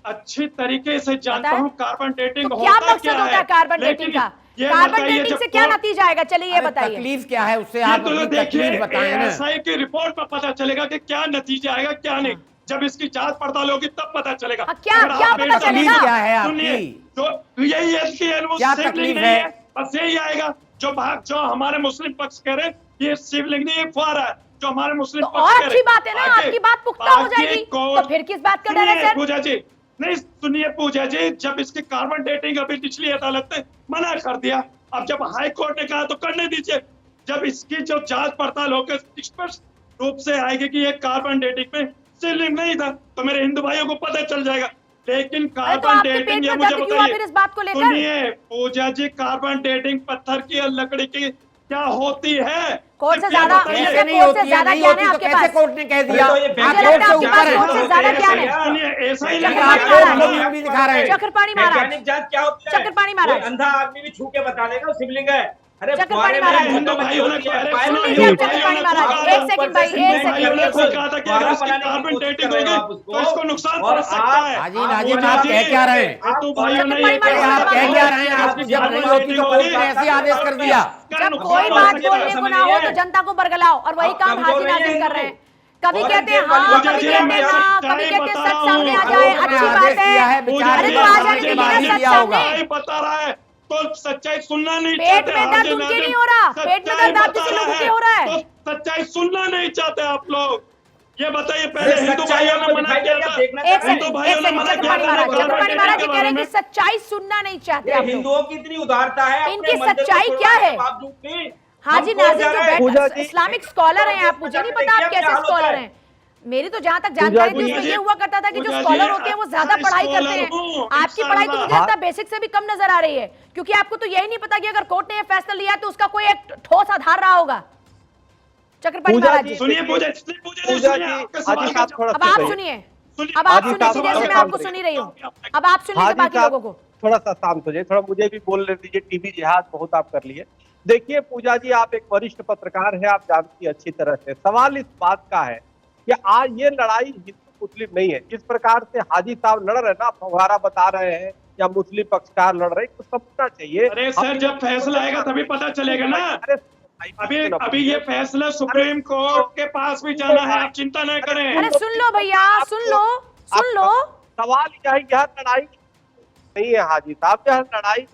अच्छी तरीके से जानता हूं कार्बन डेटिंग तो क्या मकसद होता है कार्बन डेटिंग का? कार्बन डेटिंग से क्या नतीजा आएगा? चलिए ये बताइए। तकलीफ क्या है उससे आप अपनी तकलीफ बताएं ना। एएसआई की रिपोर्ट में पता चलेगा कि क्या नतीजा आएगा क्या नहीं। जब इसकी जांच पड़ताल होगी तब पता चलेगा। क्या पता चलेगा? क्या है आपकी? तो यही है कि क्या तकलीफ है? बस यही आएगा जो हमारे मुस्लिम पक्ष कह रहे हैं, ये शिवलिंग नहीं, ये फुहारा है जो हमारे मुस्लिम पक्ष और अच्छी बात है ना, आपकी बात पुख्ता हो जाएगी। तो फिर किस बात का डर है सर? पूजा जी नहीं, सुनिए पूजा जी, जब इसकी कार्बन डेटिंग अभी निचली अदालत ने मना कर दिया, अब जब हाई कोर्ट ने कहा तो करने दीजिए। जब इसकी जो जांच पड़ताल होकर स्पष्ट रूप से आएगी कि ये कार्बन डेटिंग में शिवलिंग नहीं था तो मेरे हिंदू भाइयों को पता चल जाएगा। लेकिन कार्बन डेटिंग, ये मुझे बताइए, इस बात को लेकर सुनिए पूजा जी, कार्बन डेटिंग पत्थर की और लकड़ी की क्या होती है? कोर्ट से ज्यादा ज्ञान है आपके पास। कोर्ट ने कह दिया कोर्ट से ज्यादा ज्ञान है। ऐसा ही दिखा रहे हैं। चक्रपाणी महाराज, जांच क्या होती है? चक्रपाणी महाराज, अंधा आदमी भी छू के बता देगा शिवलिंग है। अरे चक्रपाणी महाराज, हिंदू भाइयों ने चक्रपाणी महाराज, एक सेकंड भाई, एक सेकंड। कहा था कि अगर इसकी कार्बन डेटिंग होगी तो इसको नुकसान पहुंच सकता है। नाजिम आप कह क्या रहे हैं? हिंदू भाइयों ने आप कह क्या रहे हैं? आप जब नहीं होती तो कोर्ट ने ऐसे आदेश कर दिया। जब कोई बात बोलने को ना हो तो जनता को बरगलाओ, और वही काम हाजी नाजिम कर रहे हैं। कभी कहते हैं हाँ, कभी कहते हैं ना, कभी कहते हैं सच सामने आ जाए, अच्छी बात है। अरे तो आ जाने दीजिए ना सच सामने। बता रहा है तो सच्चाई सुनना नहीं पेट चाहते। में दर्द उनके नहीं हो रहा, पेट में दर्द आप जैसे लोगों के हो रहा है। तो सच्चाई सुनना नहीं चाहते आप लोग। ये बताइए, पहले हिंदू भाइयों ने मना किया था, हिंदू भाइयों ने मना किया था। चक्रपाणी महाराज जी कह रहे हैं कि सच्चाई सुनना नहीं चाहते आप लोग। हिंदुओं की इतनी उदारता है, इनकी सच्चाई क्या है? हाजी नाजिम जो इस्लामिक स्कॉलर हैं, आप मुझे नहीं पता आप कैसे स्कॉलर हैं। मेरी तो जहां तक जानकारी थी उसमें ये हुआ करता था कि जो स्कॉलर होते हैं वो ज्यादा पढ़ाई करते हैं। आपकी पढ़ाई तो मुझे लगता है बेसिक से भी कम नजर आ रही है, क्योंकि आपको तो यही नहीं पता कि अगर कोर्ट ने ये फैसला लिया तो उसका कोई एक ठोस आधार रहा होगा। चक्रपाणी महाराज जी सुनिए, अब आप सुनिए, अब आप सुनिए, जैसे मैं आपको सुन ही रही हूँ, अब आप सुन लीजिए बाकी लोगों को। थोड़ा सा शांत हो जाइए, थोड़ा मुझे भी बोलने दीजिए। टीवी जिहाद बहुत आप कर लिए। देखिए पूजा जी, आप एक वरिष्ठ पत्रकार हैं, आप जानती हैं अच्छी तरह से। सवाल इस बात का है कि आज ये लड़ाई हिंदू मुस्लिम नहीं है। जिस प्रकार से हाजी साहब लड़ रहे हैं ना, फव्वारा बता रहे हैं या मुस्लिम पक्षकार लड़ रहे हैं, कुछ समझना चाहिए। अरे सर, जब फैसला आएगा तभी पता चलेगा ना। अभी ये फैसला सुप्रीम कोर्ट के पास भी जाना है, आप चिंता न करें। अरे सुन लो भैया, सुन लो। सवाल यह लड़ाई नहीं है हाजी साहब, यह लड़ाई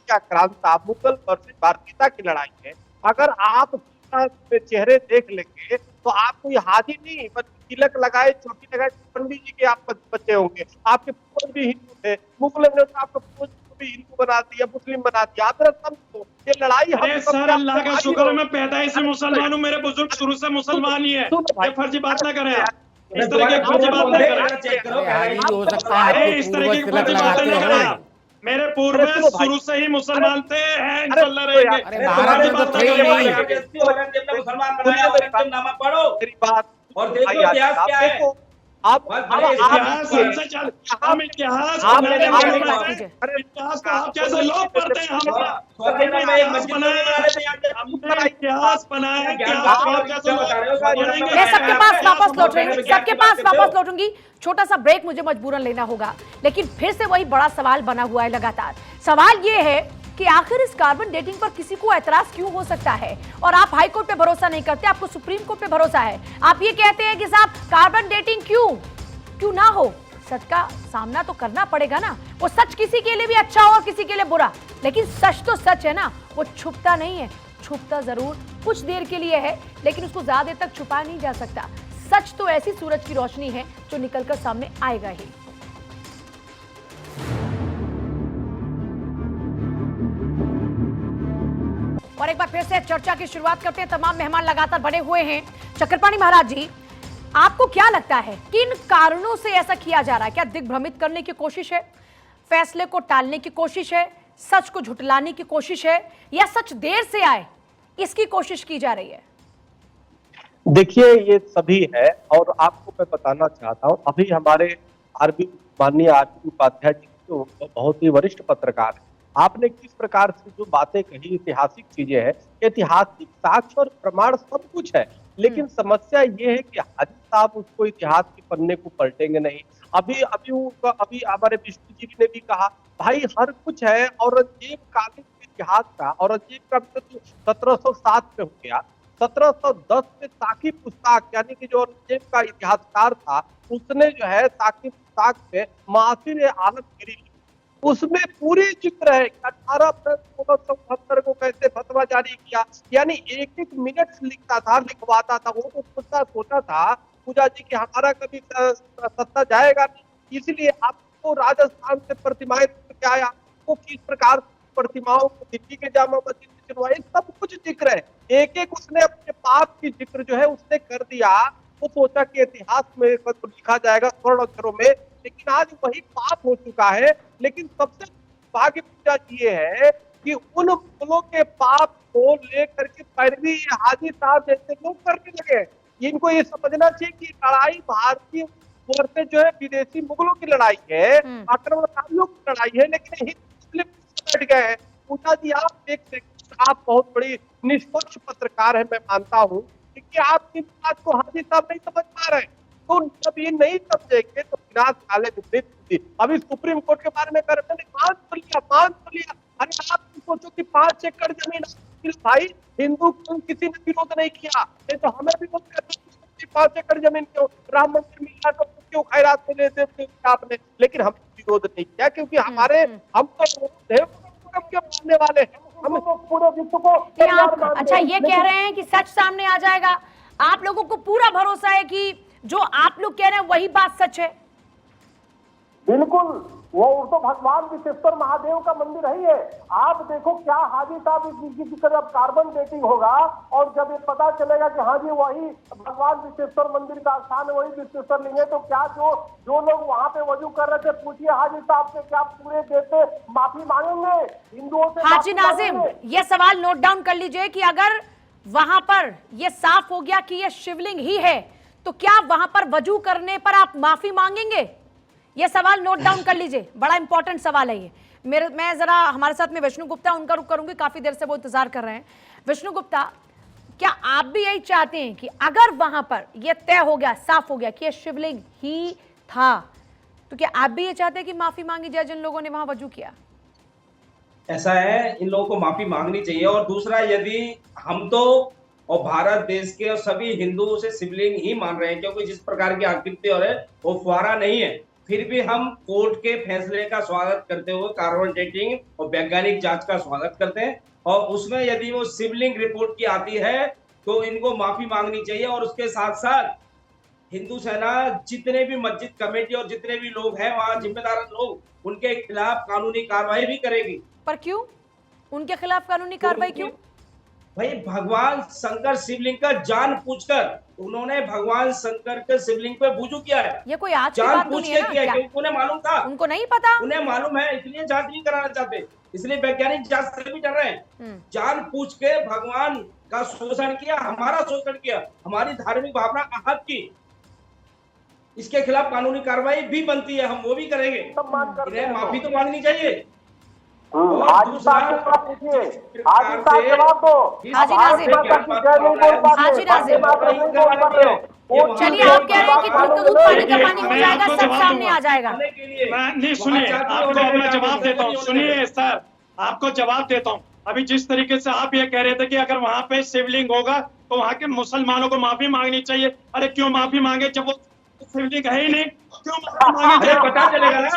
का क्रांता मुगल वर्सेस भारतीयता की लड़ाई है। अगर आप चेहरे देख लेंगे तो आपको ये हाजी नहीं, तिलक लगाए, चोटी लगाए, पंडित जी के आप बच्चे होंगे। आपके पूर्वज भी हिंदू थे, मुगलों ने आपके पूर्वज को भी हिंदू बना दिया, मुस्लिम बना दिया। ये लड़ाई सर, अल्लाह का शुक्र, मैं पैदाइश से मुसलमान हूँ, मेरे बुजुर्ग शुरू से मुसलमान ही है। ये फर्जी बात ना करें आप, इस तरह की फर्जी बात ना करें। हो सकता है इस तरह की फर्जी बात ना करें आप। मेरे पूर्वज सुनो भाई। शुरू से ही मुसलमान थे, हैं, अरे इंशाल्लाह सुनो यार, रहेंगे। अरे भारत में तो थे ही नहीं। औरंगजेब ने मुसलमान बनाया, औरंगजेब नामा पढ़ो मेरी बात और देखो भाई, आज इतिहास आप क्या है। देखो, आप बस अब भले इतिहास आप हमसे चल, हम इतिहास आप बनाने मेरे वाले बारे में लोग बात हैं। कीजिए। अरे इतिहास को आप जैसे लोग पढ़ते हैं, हम क्या? 100 में एक मस्जिद नहीं बना लेते यहाँ पे। हमने इतिहास बनाया, ज्ञान इतिहास को बात आप जैसे बता रहे हो, लोग सारी पढ़ेंगे। मैं सबके पास इतिहास वापस हम लौट पढ़ेंगे। रही सबके पास वापस लौटूंगी। छोटा सा ब्रेक मुझे मजबूरन लेना होगा, लेकिन फिर से वही बड़ा सवाल बना हुआ है लगातार। सवाल ये है कि आखिर इस कार्बन डेटिंग पर किसी को ऐतराज क्यों हो सकता है, और आप हाई कोर्ट पे भरोसा नहीं करते, आपको सुप्रीम कोर्ट पे भरोसा है। आप ये कहते हैं कि साहब कार्बन डेटिंग क्यों ना हो, सच का सामना तो करना पड़ेगा ना। वो सच किसी के लिए भी अच्छा हो और किसी के लिए बुरा, लेकिन सच तो सच है ना, वो छुपता नहीं है। छुपता जरूर कुछ देर के लिए है, लेकिन उसको ज्यादा देर तक छुपाया नहीं जा सकता। सच तो ऐसी सूरज की रोशनी है जो निकलकर सामने आएगा ही। और एक बार फिर से चर्चा की शुरुआत करते हैं। तमाम मेहमान लगातार बने हुए हैं। चक्रपाणी महाराज जी, आपको क्या लगता है किन कारणों से ऐसा किया जा रहा है? क्या दिग्भ्रमित करने की कोशिश है, फैसले को टालने की कोशिश है, सच को झुठलाने की कोशिश है, या सच देर से आए इसकी कोशिश की जा रही है? देखिए, ये सभी है। और आपको मैं बताना चाहता हूँ, अभी हमारे माननीय आरबी उपाध्याय जी जो बहुत ही वरिष्ठ पत्रकार है, आपने किस प्रकार से जो बातें कही, ऐतिहासिक चीजें हैं, ऐतिहासिक साक्ष्य और प्रमाण सब कुछ है, लेकिन समस्या ये है कि हाजी साहब उसको इतिहास के पन्ने को पलटेंगे नहीं। अभी हमारे विष्णु जी ने भी कहा, भाई हर कुछ है। औरंगजेब कालीन इतिहास का, औरंगजेब का मृत्यु 1707 में हो गया। 1710 में साकिब मुश्ताक यानी कि जो औरंगजेब का इतिहासकार था, उसने जो है साकिब मुश्ताक पे मासिर आलमगीरी लिखी। उसमें पूरी जिक्र है 18 अप्रैल 1669 को कैसे फतवा जारी किया, यानी एक एक मिनट लिखता था, लिखवाता था। वो तो सोचा था पूजा जी कि हमारा कभी सत्ता जाएगा नहीं, इसलिए आपको राजस्थान से प्रतिमाएं क्या आया, वो किस प्रकार प्रतिमाओं को दिल्ली के जामा मस्जिद में चलवाए, सब कुछ जिक्र है। एक एक उसने अपने पाप की जिक्र जो है उसने कर दिया। वो सोचा कि इतिहास में तो लिखा जाएगा स्वर्ण अक्षरों में, लेकिन आज वही पाप हो चुका है। लेकिन सबसे भाग्य पूजा ये है कि उन मुगलों के पाप को लेकर के पैरवी हाजी साहब जैसे लोग करने लगे। इनको ये समझना चाहिए कि लड़ाई भारतीय वर्ष जो है विदेशी मुगलों की लड़ाई है, आक्रमणकारियों की लड़ाई है, लेकिन हिंदू बैठ गए हैं। पूजा जी, आप देख सकते, आप बहुत बड़ी निष्पक्ष पत्रकार है, मैं मानता हूँ, कि आप इस बात को हाजी साहब नहीं समझ पा रहे हैं। तो जब ये नहीं समझेंगे तो विनाश काले विपरीत होगी। अभी सुप्रीम कोर्ट के बारे में कर मैंने मान तो लिया। अरे आप सोचो कि 5 एकड़ जमीन भाई हिंदू किसी ने विरोध नहीं किया, नहीं तो हमें भी 5 एकड़ जमीन क्यों, राम मंदिर मिला तो क्यों खैरात में लेते आपने, लेकिन हम विरोध नहीं किया, क्योंकि हमारे हम तो के मानने वाले हैं, हम पूरे विश्व को। अच्छा, ये कह रहे हैं कि सच सामने आ जाएगा, आप लोगों को पूरा भरोसा है कि जो आप लोग कह रहे हैं वही बात सच है? बिल्कुल, वो तो भगवान विश्वेश्वर महादेव का मंदिर है। आप देखो क्या हाजी साहब की जब कार्बन डेटिंग होगा और जब ये पता चलेगा कि हाँ जी वही भगवान विश्वेश्वर मंदिर का स्थान है, वही विश्वेश्वर लिंग है, तो क्या जो लोग वहाँ पे वजू कर रहे थे, पूछिए हाजी साहब से, क्या पूरे देश से माफी मांगेंगे हिंदुओं से? हाजी नाजिम, ये सवाल नोट डाउन कर लीजिए कि अगर वहां पर ये साफ हो गया कि ये शिवलिंग ही है, तो क्या वहां पर वजू करने पर आप माफी मांगेंगे? ये सवाल नोट डाउन कर लीजिए, बड़ा इंपॉर्टेंट सवाल है ये। मैं जरा हमारे साथ में विष्णु गुप्ता, उनका रुख करूंगी, काफी देर से वो इंतजार कर रहे हैं। विष्णु गुप्ता, क्या आप भी यही चाहते हैं कि अगर वहां पर यह तय हो गया, साफ हो गया कि यह शिवलिंग ही था, तो क्या आप भी ये चाहते हैं कि माफी मांगी जाए जिन लोगों ने वहां वजू किया? ऐसा है, इन लोगों को माफी मांगनी चाहिए। और दूसरा, यदि हम तो और भारत देश के और सभी हिंदुओं से शिवलिंग ही मान रहे हैं, क्योंकि जिस प्रकार की आकृति और है वो फुहारा नहीं है, फिर भी हम कोर्ट के फैसले का स्वागत करते हुए कार्बन डेटिंग और वैज्ञानिक जांच का स्वागत करते हैं। और उसमें यदि वो शिवलिंग रिपोर्ट की आती है तो इनको माफी मांगनी चाहिए। और उसके साथ साथ हिंदू सेना जितने भी मस्जिद कमेटी और जितने भी लोग हैं वहां जिम्मेदार लोग, उनके खिलाफ कानूनी कार्रवाई भी करेगी। पर क्यों उनके खिलाफ कानूनी कार्रवाई क्यों? भाई भगवान शंकर शिवलिंग का जान पूछकर उन्होंने भगवान शंकर के शिवलिंग पे पूजू किया है, ये कोई आज की जान बात तो पूछ नहीं के है ना किया है, क्या? क्योंकि उन्हें मालूम था, उनको नहीं पता, उन्हें मालूम है, इसलिए जांच नहीं कराना चाहते, इसलिए वैज्ञानिक जांच से भी डर रहे हैं। जान पूछ के भगवान का शोषण किया, हमारा शोषण किया, हमारी धार्मिक भावना आहत की, इसके खिलाफ कानूनी कार्रवाई भी बनती है, हम वो भी करेंगे, इन्हें माफी तो मांगनी चाहिए। हाजी साहब से आप पूछिए, हाजी साहब जवाब दो। हाजी नाजिम, हाजी नाजिम, चलिए आप कह रहे हैं कि दूध का दूध पानी का पानी हो जाएगा, सब सामने आ जाएगा। नहीं सुनिए, आपको मैं जवाब देता हूँ, सुनिए सर, आपको जवाब देता हूँ। अभी जिस तरीके से आप ये कह रहे थे कि अगर वहाँ पे शिवलिंग होगा तो वहाँ के मुसलमानों को माफी मांगनी चाहिए। अरे क्यों माफी मांगे जब वो शिवलिंग है ही नहीं, क्यों माफी मांगे? पता चलेगा ना,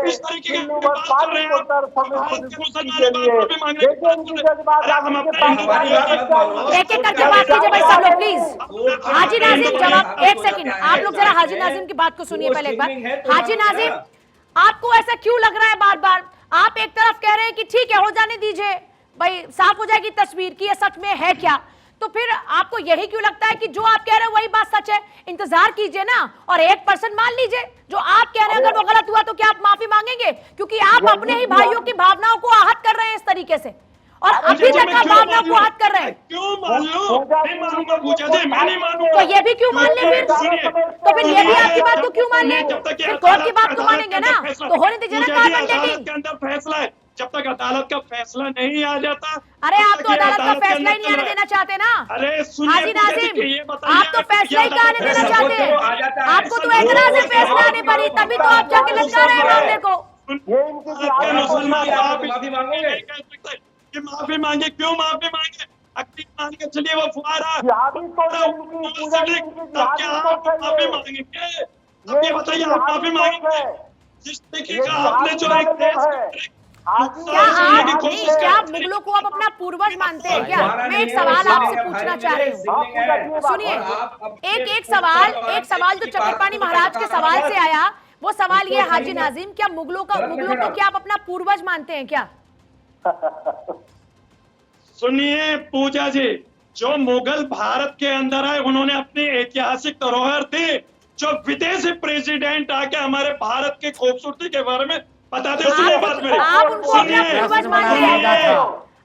किस तरीके की बात कर रहे हैं एक एक करके बात कीजिए भाई सब लोग, प्लीज। हाजी नाजिम जवाब, एक सेकंड, आप लोग जरा हाजी नाजिम की बात को सुनिए पहले एक बार। हाजी नाजिम, आपको ऐसा क्यों लग रहा है बार बार? आप एक तरफ कह रहे हैं कि ठीक है हो जाने दीजिए भाई, साफ हो जाएगी तस्वीर की ये सच में है क्या, तो फिर आपको यही क्यों लगता है कि जो आप कह रहे हैं वही बात सच है? इंतजार कीजिए ना और 1% मान लीजिए जो आप कह रहे हैं, अगर वो गलत हुआ तो क्या आप माफी मांगेंगे? क्योंकि आप अपने ही भाइयों की भावनाओं को आहत कर रहे हैं इस तरीके से, और अभी तक आप भावनाओं को आहत कर रहे हैं। क्यों मान लो? नहीं मानूंगा पूजा जी, मैं नहीं मानूंगा। तो ये भी क्यों मान ले फिर? तो फिर ये भी आपकी बात को क्यों मान ले? फिर कोर्ट की बात को मानेंगे ना, तो होने दीजिए ना कार्बन डेटिंग के अंदर फैसला है, जब तक अदालत का फैसला नहीं आ जाता। अरे आप तो अदालत का फैसला ही नहीं आने देना चाहते ना। अरे हाजी नाजिम, आप तो फैसला ही आने देना चाहते हैं, आपको तो एतराज है फैसला आने पर ही, तभी तो आप जाके लटका रहे हैं मामले को। मुसलमान आप माफी मांगेंगे कि माफी मांगे, क्यों माफी मांगे? अक्ति मान के चलिए वो फुआरा, अब क्या आप माफी मांगेंगे? अब ये बताइए, आप माफी मांगेंगे जिस तरीके का आपने जो एक देश क्या आप मुगलों को आप अपना पूर्वज मानते हैं क्या? मैं एक सवाल आपसे पूछना चाह रही हूँ, सुनिए, एक सवाल जो चक्रपाणी महाराज के सवाल से आया, वो सवाल ये हाजी नाजिम, क्या मुगलों को क्या आप अपना पूर्वज मानते हैं क्या? सुनिए पूजा जी, जो मुगल भारत के अंदर आए उन्होंने अपनी ऐतिहासिक धरोहर थी, जो विदेशी प्रेसिडेंट आके हमारे भारत की खूबसूरती के बारे में बताते हैं। बात में आप उनको अपना पूर्वज मानते हैं?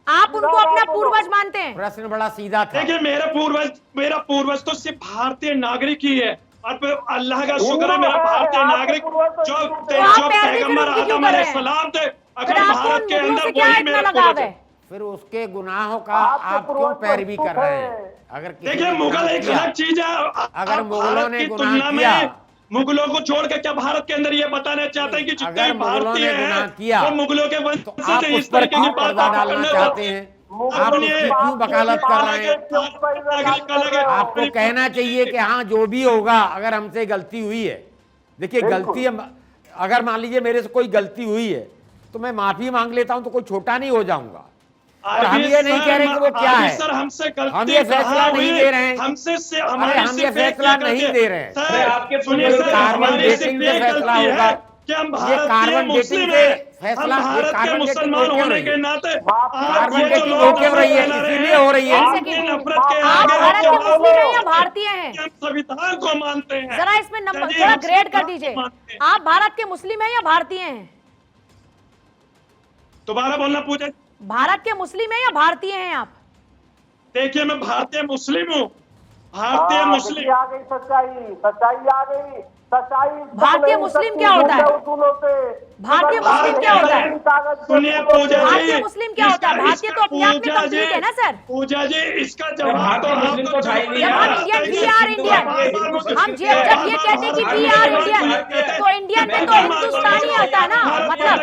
आप उनको अपना पूर्वज मानते हैं? प्रश्न बड़ा सीधा था। देखिए मेरा पूर्वज तो सिर्फ भारतीय नागरिक ही है, और अल्लाह का शुक्र है मेरा भारतीय नागरिक जो पैगंबर आदम अलैहिस्सलाम थे, अगर भारत के अंदर वही मेरा पूर्वज है। फिर उसके गुनाहों का आप क्यों पैरवी कर रहे हैं? अगर देखिए मुगल एक अलग चीज है, अगर मुगलों ने गुनाह किया, मुगलों को छोड़ के क्या भारत के अंदर ये बताना चाहते हैं कि जितने भारतीय हैं वो मुगलों के वंश से इस तरीके की बात डालना चाहते हैं? आप क्यों वकालत कर रहे हैं? आपको कहना चाहिए कि हाँ जो भी होगा, अगर हमसे गलती हुई है, देखिए गलती, अगर मान लीजिए मेरे से कोई गलती हुई है तो मैं माफी मांग लेता हूं तो कोई छोटा नहीं हो जाऊंगा। और हम ये नहीं कह रहे कि वो क्या है, सर हमसे गलती हम ये फैसला नहीं दे रहे हैं, हम ये फैसला नहीं दे रहे हैं। कार्बन डेटिंग से फैसला होगा, ये कार्बन डेटिंग से फैसला, ये कार्बन डेटिंग होने के नाते कार्बन डेटिंग हो क्यों रही है? इसीलिए हो रही है। आप भारत के मुस्लिम हैं या भारतीय हैं? संविधान को मानते हैं। जरा इसमें नंबर थोड़ा ग्रेड कर दीजिए, आप भारत के मुस्लिम हैं या भारतीय हैं? दोबारा बोलना पूजा। भारत के मुस्लिम हैं या भारतीय हैं आप? देखिए मैं भारतीय मुस्लिम हूँ, भारतीय मुस्लिम। आ गई सच्चाई आ गई, सच्चाई। भारतीय मुस्लिम क्या होता है? भारतीय मुस्लिम क्या होता है? सुनिए पूजा जी, भारतीय मुस्लिम क्या होता है? भारतीय तो अपने आप में कंप्लीट है ना सर। पूजा जी इसका जवाब तो जब हम इंडियन वी आर इंडियन, हम जब ये कहते हैं कि वी आर इंडियन, तो इंडियन में तो हिंदुस्तानी आता है ना, मतलब।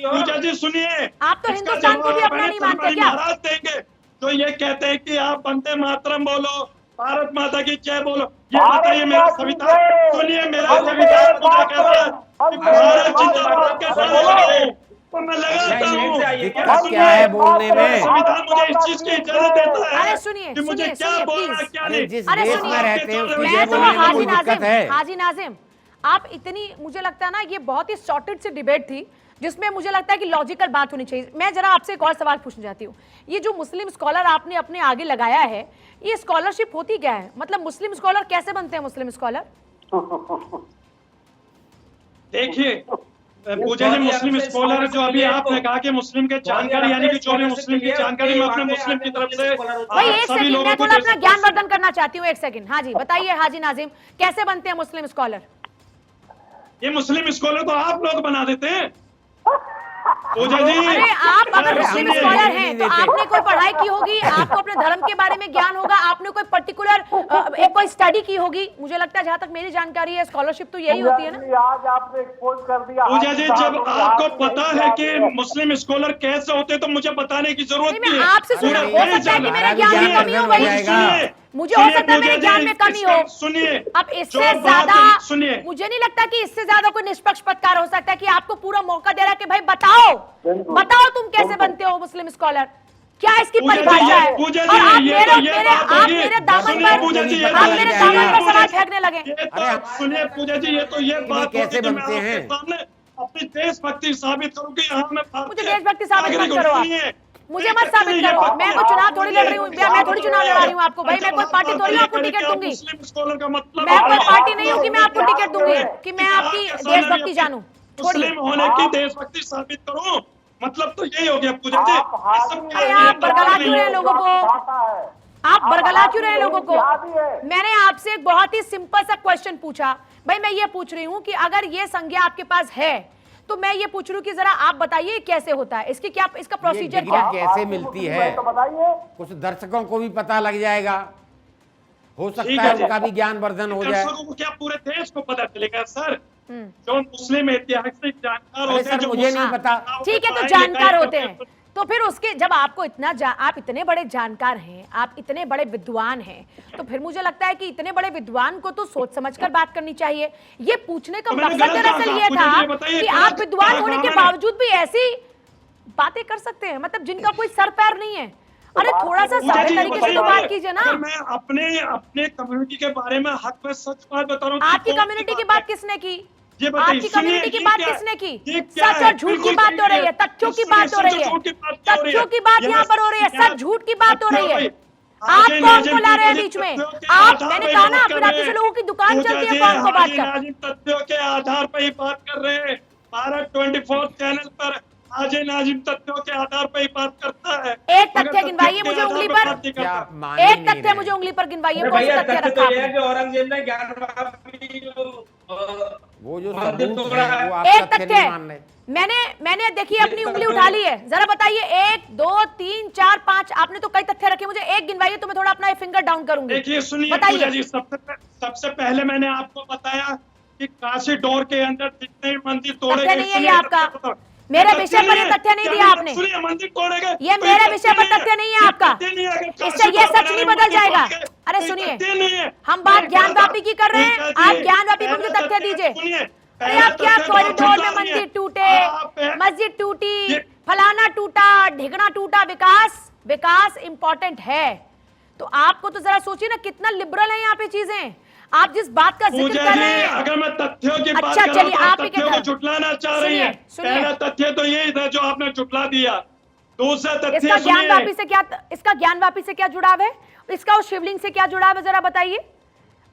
पूजा जी सुनिए, आप तो हिंदुस्तान को भी अपना नहीं मानते क्या? नाराज देंगे तो ये कहते हैं कि आप वंदे मातरम बोलो, भारत माता की जय बोलो। ये बताइए मेरा संविधान सुनिए, मेरा संविधान मुझे कहता है कि भारत जिंदाबाद के साथ तो मैं लगाता हूँ। दिक्कत क्या है बोलने में? संविधान मुझे इस चीज की इजाजत देता है अरे सुनिए, कि मुझे सुनिए, क्या सुनिए, बोलना please। क्या अरे नहीं। जिस अरे देश सुनिए, में रहते हैं उसकी मैं जय तो बोलने में हाजी कोई दिक्कत नाजिम, है? हाजी नाजिम, आप इतनी, मुझे लगता है ना ये बहुत ही सॉर्टेड सी डिबेट थी जिसमें मुझे लगता है कि लॉजिकल बात होनी चाहिए। मैं जरा आपसे एक और सवाल पूछना चाहती हूँ, ये जो मुस्लिम स्कॉलर आपने अपने आगे लगाया है, ये स्कॉलरशिप होती क्या है? मतलब मुस्लिम स्कॉलर कैसे बनते हैं मुस्लिम स्कॉलर? देखिए पूजा जी, मुस्लिम स्कॉलर जो अभी आपने कहा कि मुस्लिम के जानकारी, यानी कि जो भी मुस्लिम की जानकारी मैं अपने मुस्लिम की तरफ से भाई एक सभी सेकंड, लोगों मैं को थोड़ा दे अपना सकता हूं। ज्ञानवर्धन करना चाहती हूँ, एक सेकंड। हाँ जी बताइए हाजी नाजिम, कैसे बनते हैं मुस्लिम स्कॉलर? ये मुस्लिम स्कॉलर तो आप लोग बना देते हैं पूजा जी। अरे आप अगर मुस्लिम सुनिए, स्कॉलर नहीं हैं तो देते। आपने कोई पढ़ाई की होगी, आपको अपने धर्म के बारे में ज्ञान होगा, आपने कोई पर्टिकुलर एक कोई स्टडी की होगी। मुझे लगता है जहां तक मेरी जानकारी है स्कॉलरशिप तो यही होती है ना। आज आपने एक्सपोज कर दिया पूजा जी, जब आपको पता है कि मुस्लिम मुस्लिम स्कॉलर कैसे होते हैं तो मुझे बताने की जरूरत नहीं, नहीं मैं है। आपसे सुना, पूरा हो देश सकता है कि जाना मेरे है। ज्ञान में ज्ञान कमी हो वर्धन हो गई, जाएगा। मुझे हो सकता है मेरे ज्ञान में कमी हो। सुनिए, अब इससे जो बात ज्यादा सुनिए, मुझे नहीं लगता कि इससे ज्यादा कोई निष्पक्ष पत्रकार हो सकता है कि आपको पूरा मौका दे रहा है कि भाई बताओ, बिल्कुल। बताओ तुम कैसे बनते हो मुस्लिम स्कॉलर, क्या इसकी पूजा जी, परिभाषा है? पूजा और जी, आप ये मेरे तो ये बात आप होगी। मेरे दामन सुनिए पर पूजा जी, ये आप तो मेरे ये दामन पर पूजा सवाल जी, फेंकने लगे। ये अरे तो सुनिए पूजा जी, ये तो ये बात कैसे होगी कि मैं बनते आपके हैं? सामने अपनी देशभक्ति साबित करूं कि हाँ मैं मुझे देशभक्ति साबित मत नागरिक हूं। करो आप। सुनिए, मुझे मत साबित करो, मैं कोई चुनाव थोड़ी लड़ रही हूँ, मैं थोड़ी चुनाव लड़ा रही हूँ आपको। भाई मैं कोई पार्टी थोड़ी आपको टिकट दूंगी, मुस्लिम स्कॉलर का मतलब मैं कोई पार्टी नहीं हूँ कि मैं आपको टिकट दूंगी कि मैं आपकी देशभक्ति जानूं। छोड़िए, मुस्लिम होने की देशभक्ति साबित करूं, मतलब तो यही हो गया पूजा जी। अरे आप बरगला क्यों रहे हैं लोगों को? आप बरगला क्यों रहे हैं लोगों को? मैंने आपसे एक बहुत ही सिंपल सा क्वेश्चन पूछा। भाई मैं ये पूछ रही हूँ कि अगर ये संज्ञा आपके पास है तो मैं ये पूछ रही हूँ कि जरा आप बताइए कैसे होता है, इसकी क्या, इसका प्रोसीजर क्या है? कैसे मिलती है तो बताइए। कुछ दर्शकों को भी पता लग जाएगा, हो ठीक सकता है है जी। उनका भी ज्ञान वर्धन हो जाए। दर्शकों को क्या पूरे देश को पता चलेगा सर? जो मुस्लिम ऐतिहासिक जानकार अरे होते हैं, सर जो मुझे नहीं मुस्लिम पता। ठीक है, तो पढ़ाई जानकार लिखाई होते हैं करते तो फिर उसके जब आपको इतना आप इतने बड़े जानकार हैं, आप इतने बड़े विद्वान हैं, तो फिर मुझे लगता है कि इतने बड़े विद्वान को तो सोच समझकर बात करनी चाहिए। ये पूछने का तो मैंने मकसद गलत दरअसल कहा, ये मुझे था ये बताइए कि गलत आप विद्वान कहा होने के मैंने? बावजूद भी ऐसी बातें कर सकते हैं, मतलब जिनका कोई सर पैर नहीं है। अरे थोड़ा सा पूजा सादे जी, तरीके से तो बताइए, बात कीजिए ना। अगर मैं अपने कम्युनिटी के बारे में हक में सच बात बता रहा हूँ, आपकी तो कौन सी कम्युनिटी की बात बात है? किसने की? ये बताइए, आपकी सुनिए, कम्युनिटी की ये बात क्या है? किसने की? ये क्या सच है? और झूठ की बिल्कुल बात सही हो रही है, है। तथ्यों की सुनिए, बात हो रही है, झूठ की बात हो रही है। तथ्यों की बात ये यहाँ पर हो रही है, यहाँ- सच झूठ की बात हो रही है। अच्छा आप भाई, कौन हाजी को ला रहे हैं नाजिम बीच में? तथ्यों के आप, आधार मैंने पे कहा बात ना कर आपके रहे रात से हैं। लोगों की दुकान पूजा चलती है जी, कौन को बात हाजी कर। नाजिम तथ्यों के आधार पर ही बात कर रहे हैं। भारत 24 चैनल पर हाजी नाजिम तथ्यों के आधार पर ही बात करता है। एक मगर तथ्य गिनवाइए के मुझे आधार उंगली पे पर। बात नहीं क्या करता। आप मान ही एक नहीं तथ्य रहे? मुझे उंगली पर गिनवाइए, अरे कौन सा भैया तथ्य तथ्य रखा तो ये है आपने? कि औरंगजेब ने वो जो मंदिर सबूत तोड़ा है है। वो आप एक तथ्य तथ्य नहीं मान रहे। मैंने देखिए अपनी उंगली उठा ली है, जरा बताइए 1 2 3 4 5, आपने तो कई तथ्य रखे, मुझे एक गिनवाइए तो मैं थोड़ा अपना फिंगर डाउन करूंगी। देखिए सुनिए बताइए। पूजा जी, सबसे पहले मैंने आपको बताया कि काशी डोर के अंदर जितने भी मंदिर तोड़े तथ्य गए, नहीं है ये सुनिए, आपका। तथ्य बताओ। मेरे तथ्य विषय पर नहीं ये है। तथ्य नहीं क्या दिया नहीं, आपने। सुनिए, मंदिर तोड़े गए ये तो मेरे विषय पर तथ्य नहीं है ये आपका। तथ्य नहीं है। अगर इससे काशी ये डोर सच नहीं बनाने बदल मंदिर जाएगा। तोड़े गए, अरे तो ये सुनिए, तथ्य नहीं है। हम बात मैं ज्ञान कहता- व्यापी की कर रहे हैं, पूजा जी, आप ज्ञान व्यापी को मुझे पहला तथ्य दीजिए। सुनिए, अरे पहला आप क्या तथ्य कॉरिडोर में झूठा नहीं है। मंदिर टूटे, आप- मस्जिद टूटी, ये- फलाना टूटा, ढिगना टूटा, विकास इंपॉर्टेंट है। तो आपको तो जरा सोचिए ना कितना लिबरल है यहाँ पे चीजें। आप जिस बात का जिक्र पूजा कर जी, रहे हैं, अगर मैं तथ्यों की बात अच्छा, कर रहा हूं चलिए, तो आप आप ही के तथ्यों को तरफ। झुटलाना चाह रही सुनिए, हैं। सुनिए। पहला तथ्य तो यही था जो आपने झुटला दिया। दूसरा तथ्य इसका ज्ञान सुनिए, वापी से क्या, इसका ज्ञान वापी से क्या जुड़ाव है, इसका उस शिवलिंग से क्या जुड़ाव है, जरा बताइए।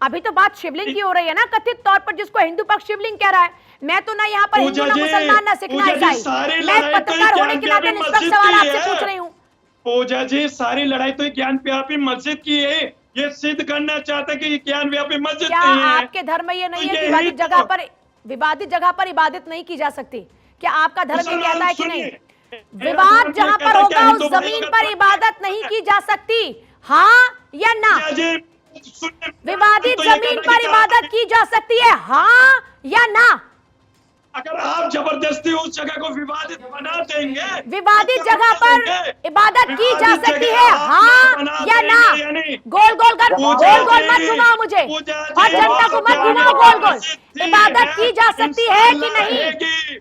अभी तो बात शिवलिंग की हो रही है ना, कथित तौर पर जिसको हिंदू पक्ष शिवलिंग कह रहा है। मैं तो ना यहाँ पर हिंदू, ना मुसलमान, ना सिख, ना पूजा जी, ईसाई। सारी मैं लड़ाई तो पत्रकार होने के नाते ज्ञान निष्पक्ष व्यापी सवाल मस्जिद की आपसे है। पूछ रही हूँ। पूजा जी, सारी लड़ाई तो ज्ञान व्यापी मस्जिद की है। ये सिद्ध करना चाहते कि ज्ञान व्यापी मस्जिद क्या नहीं है। आपके धर्म में ये नहीं तो है कि यही विवादित जगह पर इबादत नहीं की जा सकती? क्या आपका धर्म ये कहता है कि नहीं? सुनिए, विवाद धर्म जहां ये पर कहता है होगा कि उस हिंदू भाइयों जमीन का पर धर्म इबादत नहीं की जा सकती, हाँ या ना? पूजा जी, सुनिए, विवादित तो ये जमीन कहता है पर कि इबादत की जा सकती है, हाँ या ना? अगर आप जबरदस्ती उस जगह को विवादित बना देंगे, विवादित तो जगह क्या पर करेंगे? इबादत की जा विवादित सकती जगह है, आप हाँ बना या ना? देंगे, यानी गोल गोल कर, पूजा गोल गोल मत जी, घुमाओ मुझे, पूजा और जी, जनता को मत ज्ञान घुमाओ गोल गोल। मस्जिद थी इबादत है, की जा सकती है कि इंशाअल्लाह नहीं? रहेगी।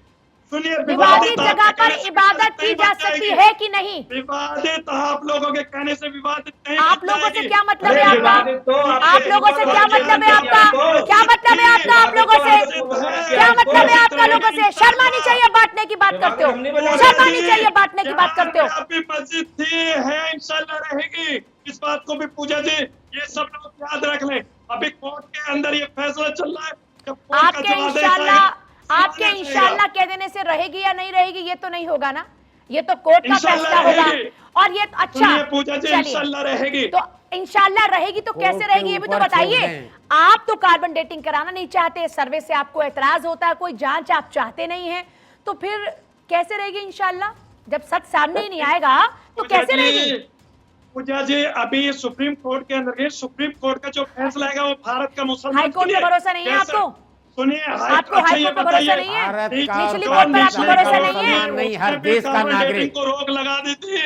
सुनिए, विवादित आप जगह के पर कहने से इबादत की नहीं जा बच सकती जाएगी। है कि नहीं? विवादित आप लोगों के कहने से विवादित नहीं आप बच लोगों से जाएगी। क्या मतलब अरे है आपका? विवादित तो आप लोगों से क्या मतलब है आपका? क्या मतलब है आपका आप लोगों से? क्या मतलब है आपका लोगों से? शर्म आनी चाहिए, बांटने की बात करते हो। शर्म आनी चाहिए, बांटने की बात करते हो। आपकी मस्जिद थी, है, इंशाल्लाह रहेगी। इस बात को भी पूजा जी, ये सब लोग याद रख लें। अभी कोर्ट के अंदर ये फैसला चल रहा है। जब कोर्ट का आपके जवाब इंशाल्लाह कह देने से रहेगी या नहीं रहेगी ये तो नहीं होगा ना, ये तो कोर्ट का इंशाल्लाह फैसला होगा। रहेगी। और ये अच्छा, सुनिए पूजा जी, चलिए, इंशाल्लाह रहेगी। तो इंशाल्लाह रहेगी तो कोर्ट कैसे के रहेगी ये भी तो ऊपर छोड़ बताइए। दें। आप तो कार्बन डेटिंग कराना नहीं चाहते, सर्वे से आपको एतराज होता है, कोई जांच आप चाहते नहीं है, तो फिर कैसे रहेगी इंशाल्लाह? जब सच सामने ही नहीं आएगा तो कैसे रहेगी? पूजा जी, अभी सुप्रीम कोर्ट के अंदर सुप्रीम कोर्ट का जो फैसला आएगा वो भारत का मुसलमान हाई कोर्ट पे भरोसा नहीं है आपको? सुनिए, आपको हाई कोर्ट पे भरोसा नहीं है? भारत का निचली और कोर्ट पर आपको भरोसा नहीं है? मुसलमान नहीं, हर देश का नागरिक। को रोक लगा दी थी।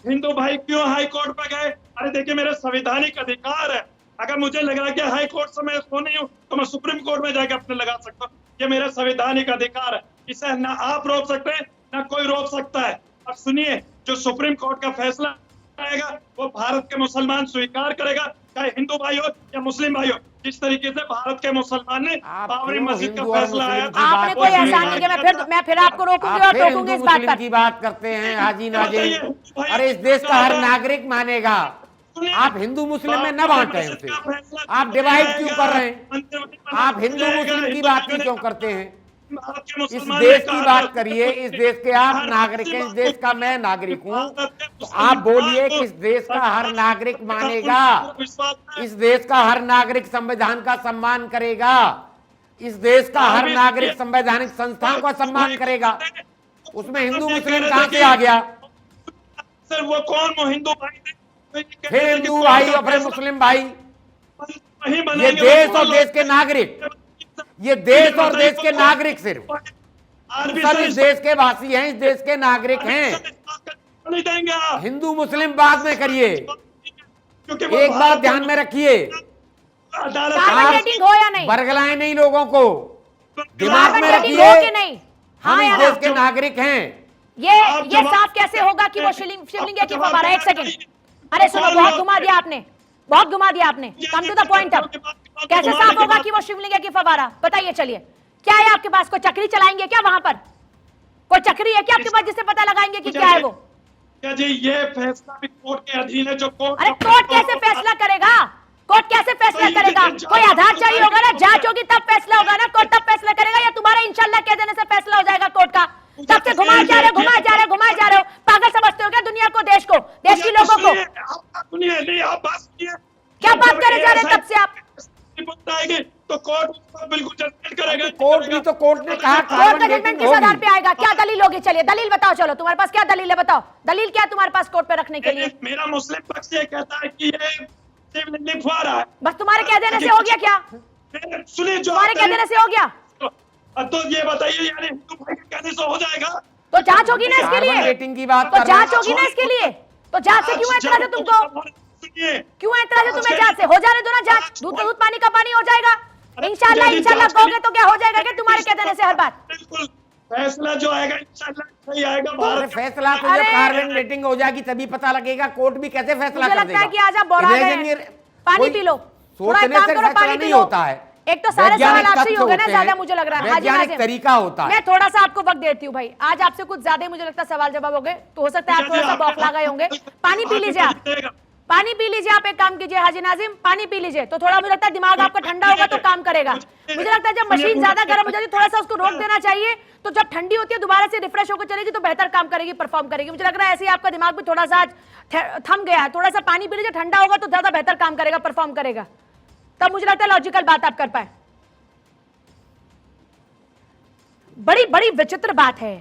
हिंदू भाई क्यों हाई कोर्ट पे गए? अरे देखिए, मेरा संवैधानिक अधिकार है। अगर मुझे लग रहा है कि हाई कोर्ट से मैं इसको नहीं हूँ तो मैं सुप्रीम कोर्ट में जाके अपने लगा सकता हूँ। ये मेरा संवैधानिक अधिकार है, इसे ना आप रोक सकते हैं ना कोई रोक सकता है। और सुनिए, जो सुप्रीम कोर्ट का फैसला आएगा वो भारत के मुसलमान स्वीकार करेगा, चाहे हिंदू भाई हो या मुस्लिम भाई हो। जिस तरीके से भारत के मुसलमान ने बाबरी मस्जिद का फैसला आया था, आपने कोई एहसान नहीं किया। मैं फिर आपको रोकूंगी और टोकूंगी इस बात मुस्लिम पर। की बात करते हैं हाजी नाजिम। अरे इस देश का हर नागरिक मानेगा। आप हिंदू मुस्लिम में न बांटे उसे, आप डिवाइड क्यों कर रहे हैं? आप हिंदू मुस्लिम की बात क्यों करते हैं? इस देश की बात करिए, इस देश के आप नागरिक हैं, इस देश का मैं नागरिक हूं, तो आप बोलिए कि इस देश का हर नागरिक मानेगा, इस देश का हर नागरिक संविधान का सम्मान करेगा, इस देश का हर नागरिक संवैधानिक संस्थाओं का सम्मान करेगा। उसमें हिंदू मुस्लिम कहां से आ गया? सर वो कौन वो हिंदू भाई थे? फिर हिंदू भाई और फिर मुस्लिम भाई। वही ये बनेंगे देश और देश के नागरिक, ये देश और देश के नागरिक सिर्फ सब इस देश के वासी हैं, इस देश के नागरिक हैं। नहीं देंगे आप। हिंदू मुस्लिम बाद में करिए, क्योंकि वो एक बात भारत ध्यान में रखिए, अदालत कार्बन डेटिंग हो या नहीं? बरगलाएं नहीं लोगों को, दिमाग में कार्बन डेटिंग रखिए। हो कि नहीं? हम हाँ इस या देश ना? के नागरिक हैं। ये साफ कैसे होगा कि वो शिवलिंग है कि फव्वारा? एक सेकंड, अरे सुनो, बहुत घुमा दिया आपने, बहुत घुमा दिया आपने। Come to the point. अब कैसे साफ होगा कि वो शिवलिंग है कि फव्वारा? बताइए। चलिए, क्या है आपके पास? कोई चक्री चलाएंगे क्या वहां पर? कोई चक्री है क्या आपके पास जिससे पता लगाएंगे कि क्या है वो? क्या जी, ये फैसला भी कोर्ट के अधीन है। जो कोर्ट अरे कोर्ट कैसे फैसला करेगा? कोर्ट कैसे फैसला करेगा? कोई आधार चाहिए होगा ना, जांच होगी तब फैसला होगा ना। कोर्ट तब फैसला करेगा या तुम्हारा इंशाल्लाह कह देने से फैसला हो जाएगा कोर्ट का? तब से घुमाए जा रहे हो, घुमाए जा रहे हो, घुमाए जा रहे हो। पागल समझते हो क्या दुनिया को, देश को, देश के लोगों को? सुनिए, नहीं आप बात सुनिए। क्या बात करे जा रहे हैं तब से आप? रिपोर्ट आएगी तो कोर्ट उसको बिल्कुल जजमेंट करेगा। कोर्ट भी तो कोर्ट ने कहा कोर्ट का कार्बन जजमेंट डेटिंग किस आधार होगी। पे आएगा? क्या दलील होगी? चलिए दलील बताओ। चलो तुम्हारे पास क्या दलील है, बताओ। दलील क्या है तुम्हारे पास कोर्ट पे रखने के लिए? मेरा मुस्लिम पक्ष ये कहता है कि ये शिवलिंग लिखवा है। बस तुम्हारे कह देने से हो गया क्या? सुनिए, जो तुम्हारे कह देने से हो गया? तो ये बताइए, यानी हिंदू भाई के कहने से हो जाएगा? तो जांच होगी ना इसके कार्बन लिए? डेटिंग की बात तो कर रहे हैं। जांच होगी ना इसके लिए? तो जांच से क्यों एतराज है तुमको? सुनिए, क्यों एतराज है तुम्हें जांच से? हो जाने दो ना जांच, दूध का दूध पानी का पानी हो जाएगा। इंशाल्लाह इंशाल्लाह कहोगे तो क्या हो जाएगा क्या तुम्हारे कह देने से हर बात? बिल्कुल फैसला जो आएगा इंशाल्लाह सही आएगा। अरे भारत फैसला तो अरे! जब कार्बन डेटिंग हो जाएगी तभी पता लगेगा। कोर्ट भी कैसे फैसला मुझे कर लगता है देगा? कि आज आप बोरा गए Imagine हैं। ये- पानी कोई पी लो, थोड़ा एक सोचने काम से करो, फैसला पानी पी नहीं लो। होता है। एक तो सारे वैज्ञानिक सवाल आपसे ही तथ्य हो गए ना, होते ज्यादा हैं, मुझे लग रहा है। हाजी वैज्ञानिक नाज़िम, तरीका होता है। मैं थोड़ा सा आपको वक्त देती हूँ भाई। आज आपसे कुछ ज्यादा ही मुझे लगता है सवाल जवाब हो गए, तो हो सकता है आप थोड़ा सा बौखला गए होंगे। पानी पी लीजिए आप, पानी पी लीजिए आप। एक काम कीजिए हाजी नाजिम, पानी पी लीजिए तो थोड़ा मुझे लगता है दिमाग आपका ठंडा होगा तो काम करेगा। मुझे लगता है जब मशीन ज्यादा गर्म हो जाती है थोड़ा सा उसको रोक देना चाहिए, तो जब ठंडी होती है दोबारा से रिफ्रेश होकर चलेगी तो बेहतर काम करेगी, परफॉर्म करेगी। मुझे लग रहा है ऐसे ही आपका दिमाग भी थोड़ा सा आज थम गया है। थोड़ा सा पानी पी लीजिए, ठंडा होगा तो ज्यादा बेहतर काम करेगा, परफॉर्म करेगा। तब मुझे लगता है लॉजिकल बात आप कर पाए। बड़ी बड़ी विचित्र बात है।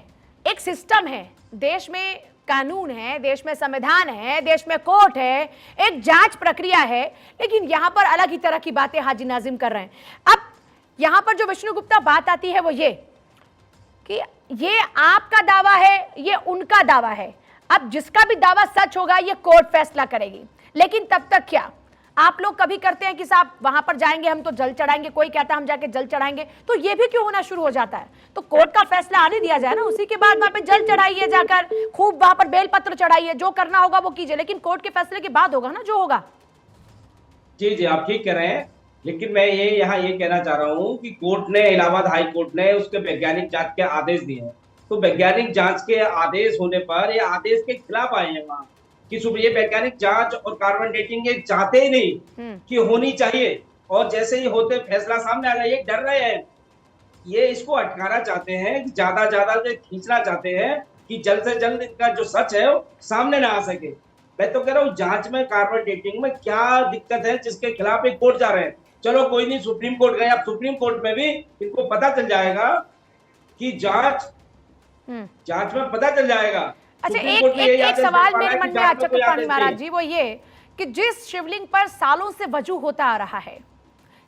एक सिस्टम है, देश में कानून है, देश में संविधान है, देश में कोर्ट है, एक जांच प्रक्रिया है, लेकिन यहां पर अलग ही तरह की बातें हाजी नाजिम कर रहे हैं। अब यहां पर जो विष्णु गुप्ता बात आती है वो ये कि ये आपका दावा है, ये उनका दावा है। अब जिसका भी दावा सच होगा ये कोर्ट फैसला करेगी, लेकिन तब तक क्या? आप लोग कभी करते हैं कि साहब वहां पर जाएंगे हम तो जल चढ़ाएंगे, कोई कहता है हम जाके जल चढ़ाएंगे, तो ये भी क्यों होना शुरू हो जाता है? तो कोर्ट का फैसला आने दिया जाए ना, उसी के बाद वहां पे जल चढ़ाइए, जाकर खूब वहां पर बेलपत्र चढ़ाइए, जो करना होगा वो कीजिए, लेकिन कोर्ट के फैसले के बाद होगा ना जो होगा। जी जी, आप ठीक कह रहे हैं, लेकिन मैं यहाँ ये कहना चाह रहा हूँ कि कोर्ट ने, इलाहाबाद हाई कोर्ट ने उसके वैज्ञानिक जांच के आदेश दिए हैं, तो वैज्ञानिक जांच के आदेश होने पर ये आदेश के खिलाफ आए हैं वहाँ कि ये वैज्ञानिक जांच और कार्बन डेटिंग ये चाहते ही नहीं कि होनी चाहिए, और जैसे ही होते फैसला सामने आ गया, ये डर रहे हैं, ये इसको अटकाना चाहते हैं, ज्यादा खींचना चाहते हैं कि जल्द से जल्द इनका जो सच है वो सामने ना आ सके। मैं तो कह रहा हूँ जांच में, कार्बन डेटिंग में क्या दिक्कत है जिसके खिलाफ एक कोर्ट जा रहे हैं? चलो कोई नहीं, सुप्रीम कोर्ट गए, अब सुप्रीम कोर्ट में भी इनको पता चल जाएगा कि जांच में पता चल जाएगा। अच्छा, एक सवाल मेरे मन में आ चक्रपाणी महाराज जी, वो ये कि जिस शिवलिंग पर सालों से वजू होता आ रहा है,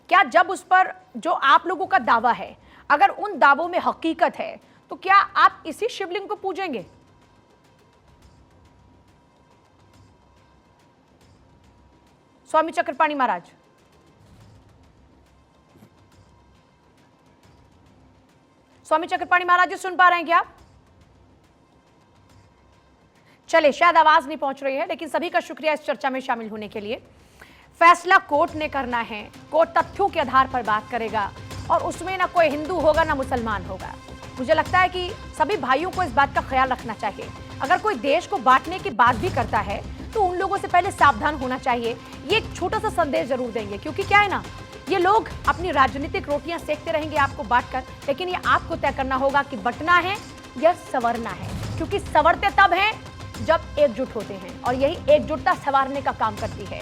क्या जब उस पर जो आप लोगों का दावा है, अगर उन दावों में हकीकत है, तो क्या आप इसी शिवलिंग को पूजेंगे? स्वामी चक्रपाणी महाराज, स्वामी चक्रपाणी महाराज जी सुन पा रहे हैं क्या आप? चले, शायद आवाज नहीं पहुंच रही है, लेकिन सभी का शुक्रिया इस चर्चा में शामिल होने के लिए। फैसला कोर्ट ने करना है, कोर्ट तथ्यों के आधार पर बात करेगा, और उसमें ना कोई हिंदू होगा ना मुसलमान होगा। मुझे लगता है कि सभी भाइयों को इस बात का ख्याल रखना चाहिए। अगर कोई देश को बांटने की बात भी करता है तो उन लोगों से पहले सावधान होना चाहिए। ये एक छोटा सा संदेश जरूर देंगे, क्योंकि क्या है ना, ये लोग अपनी राजनीतिक रोटियां सेकते रहेंगे आपको बांटकर, लेकिन ये आपको तय करना होगा कि बंटना है या संवरना है, क्योंकि संवरते तब हैं जब एकजुट होते हैं, और यही एकजुटता संवारने का काम करती है।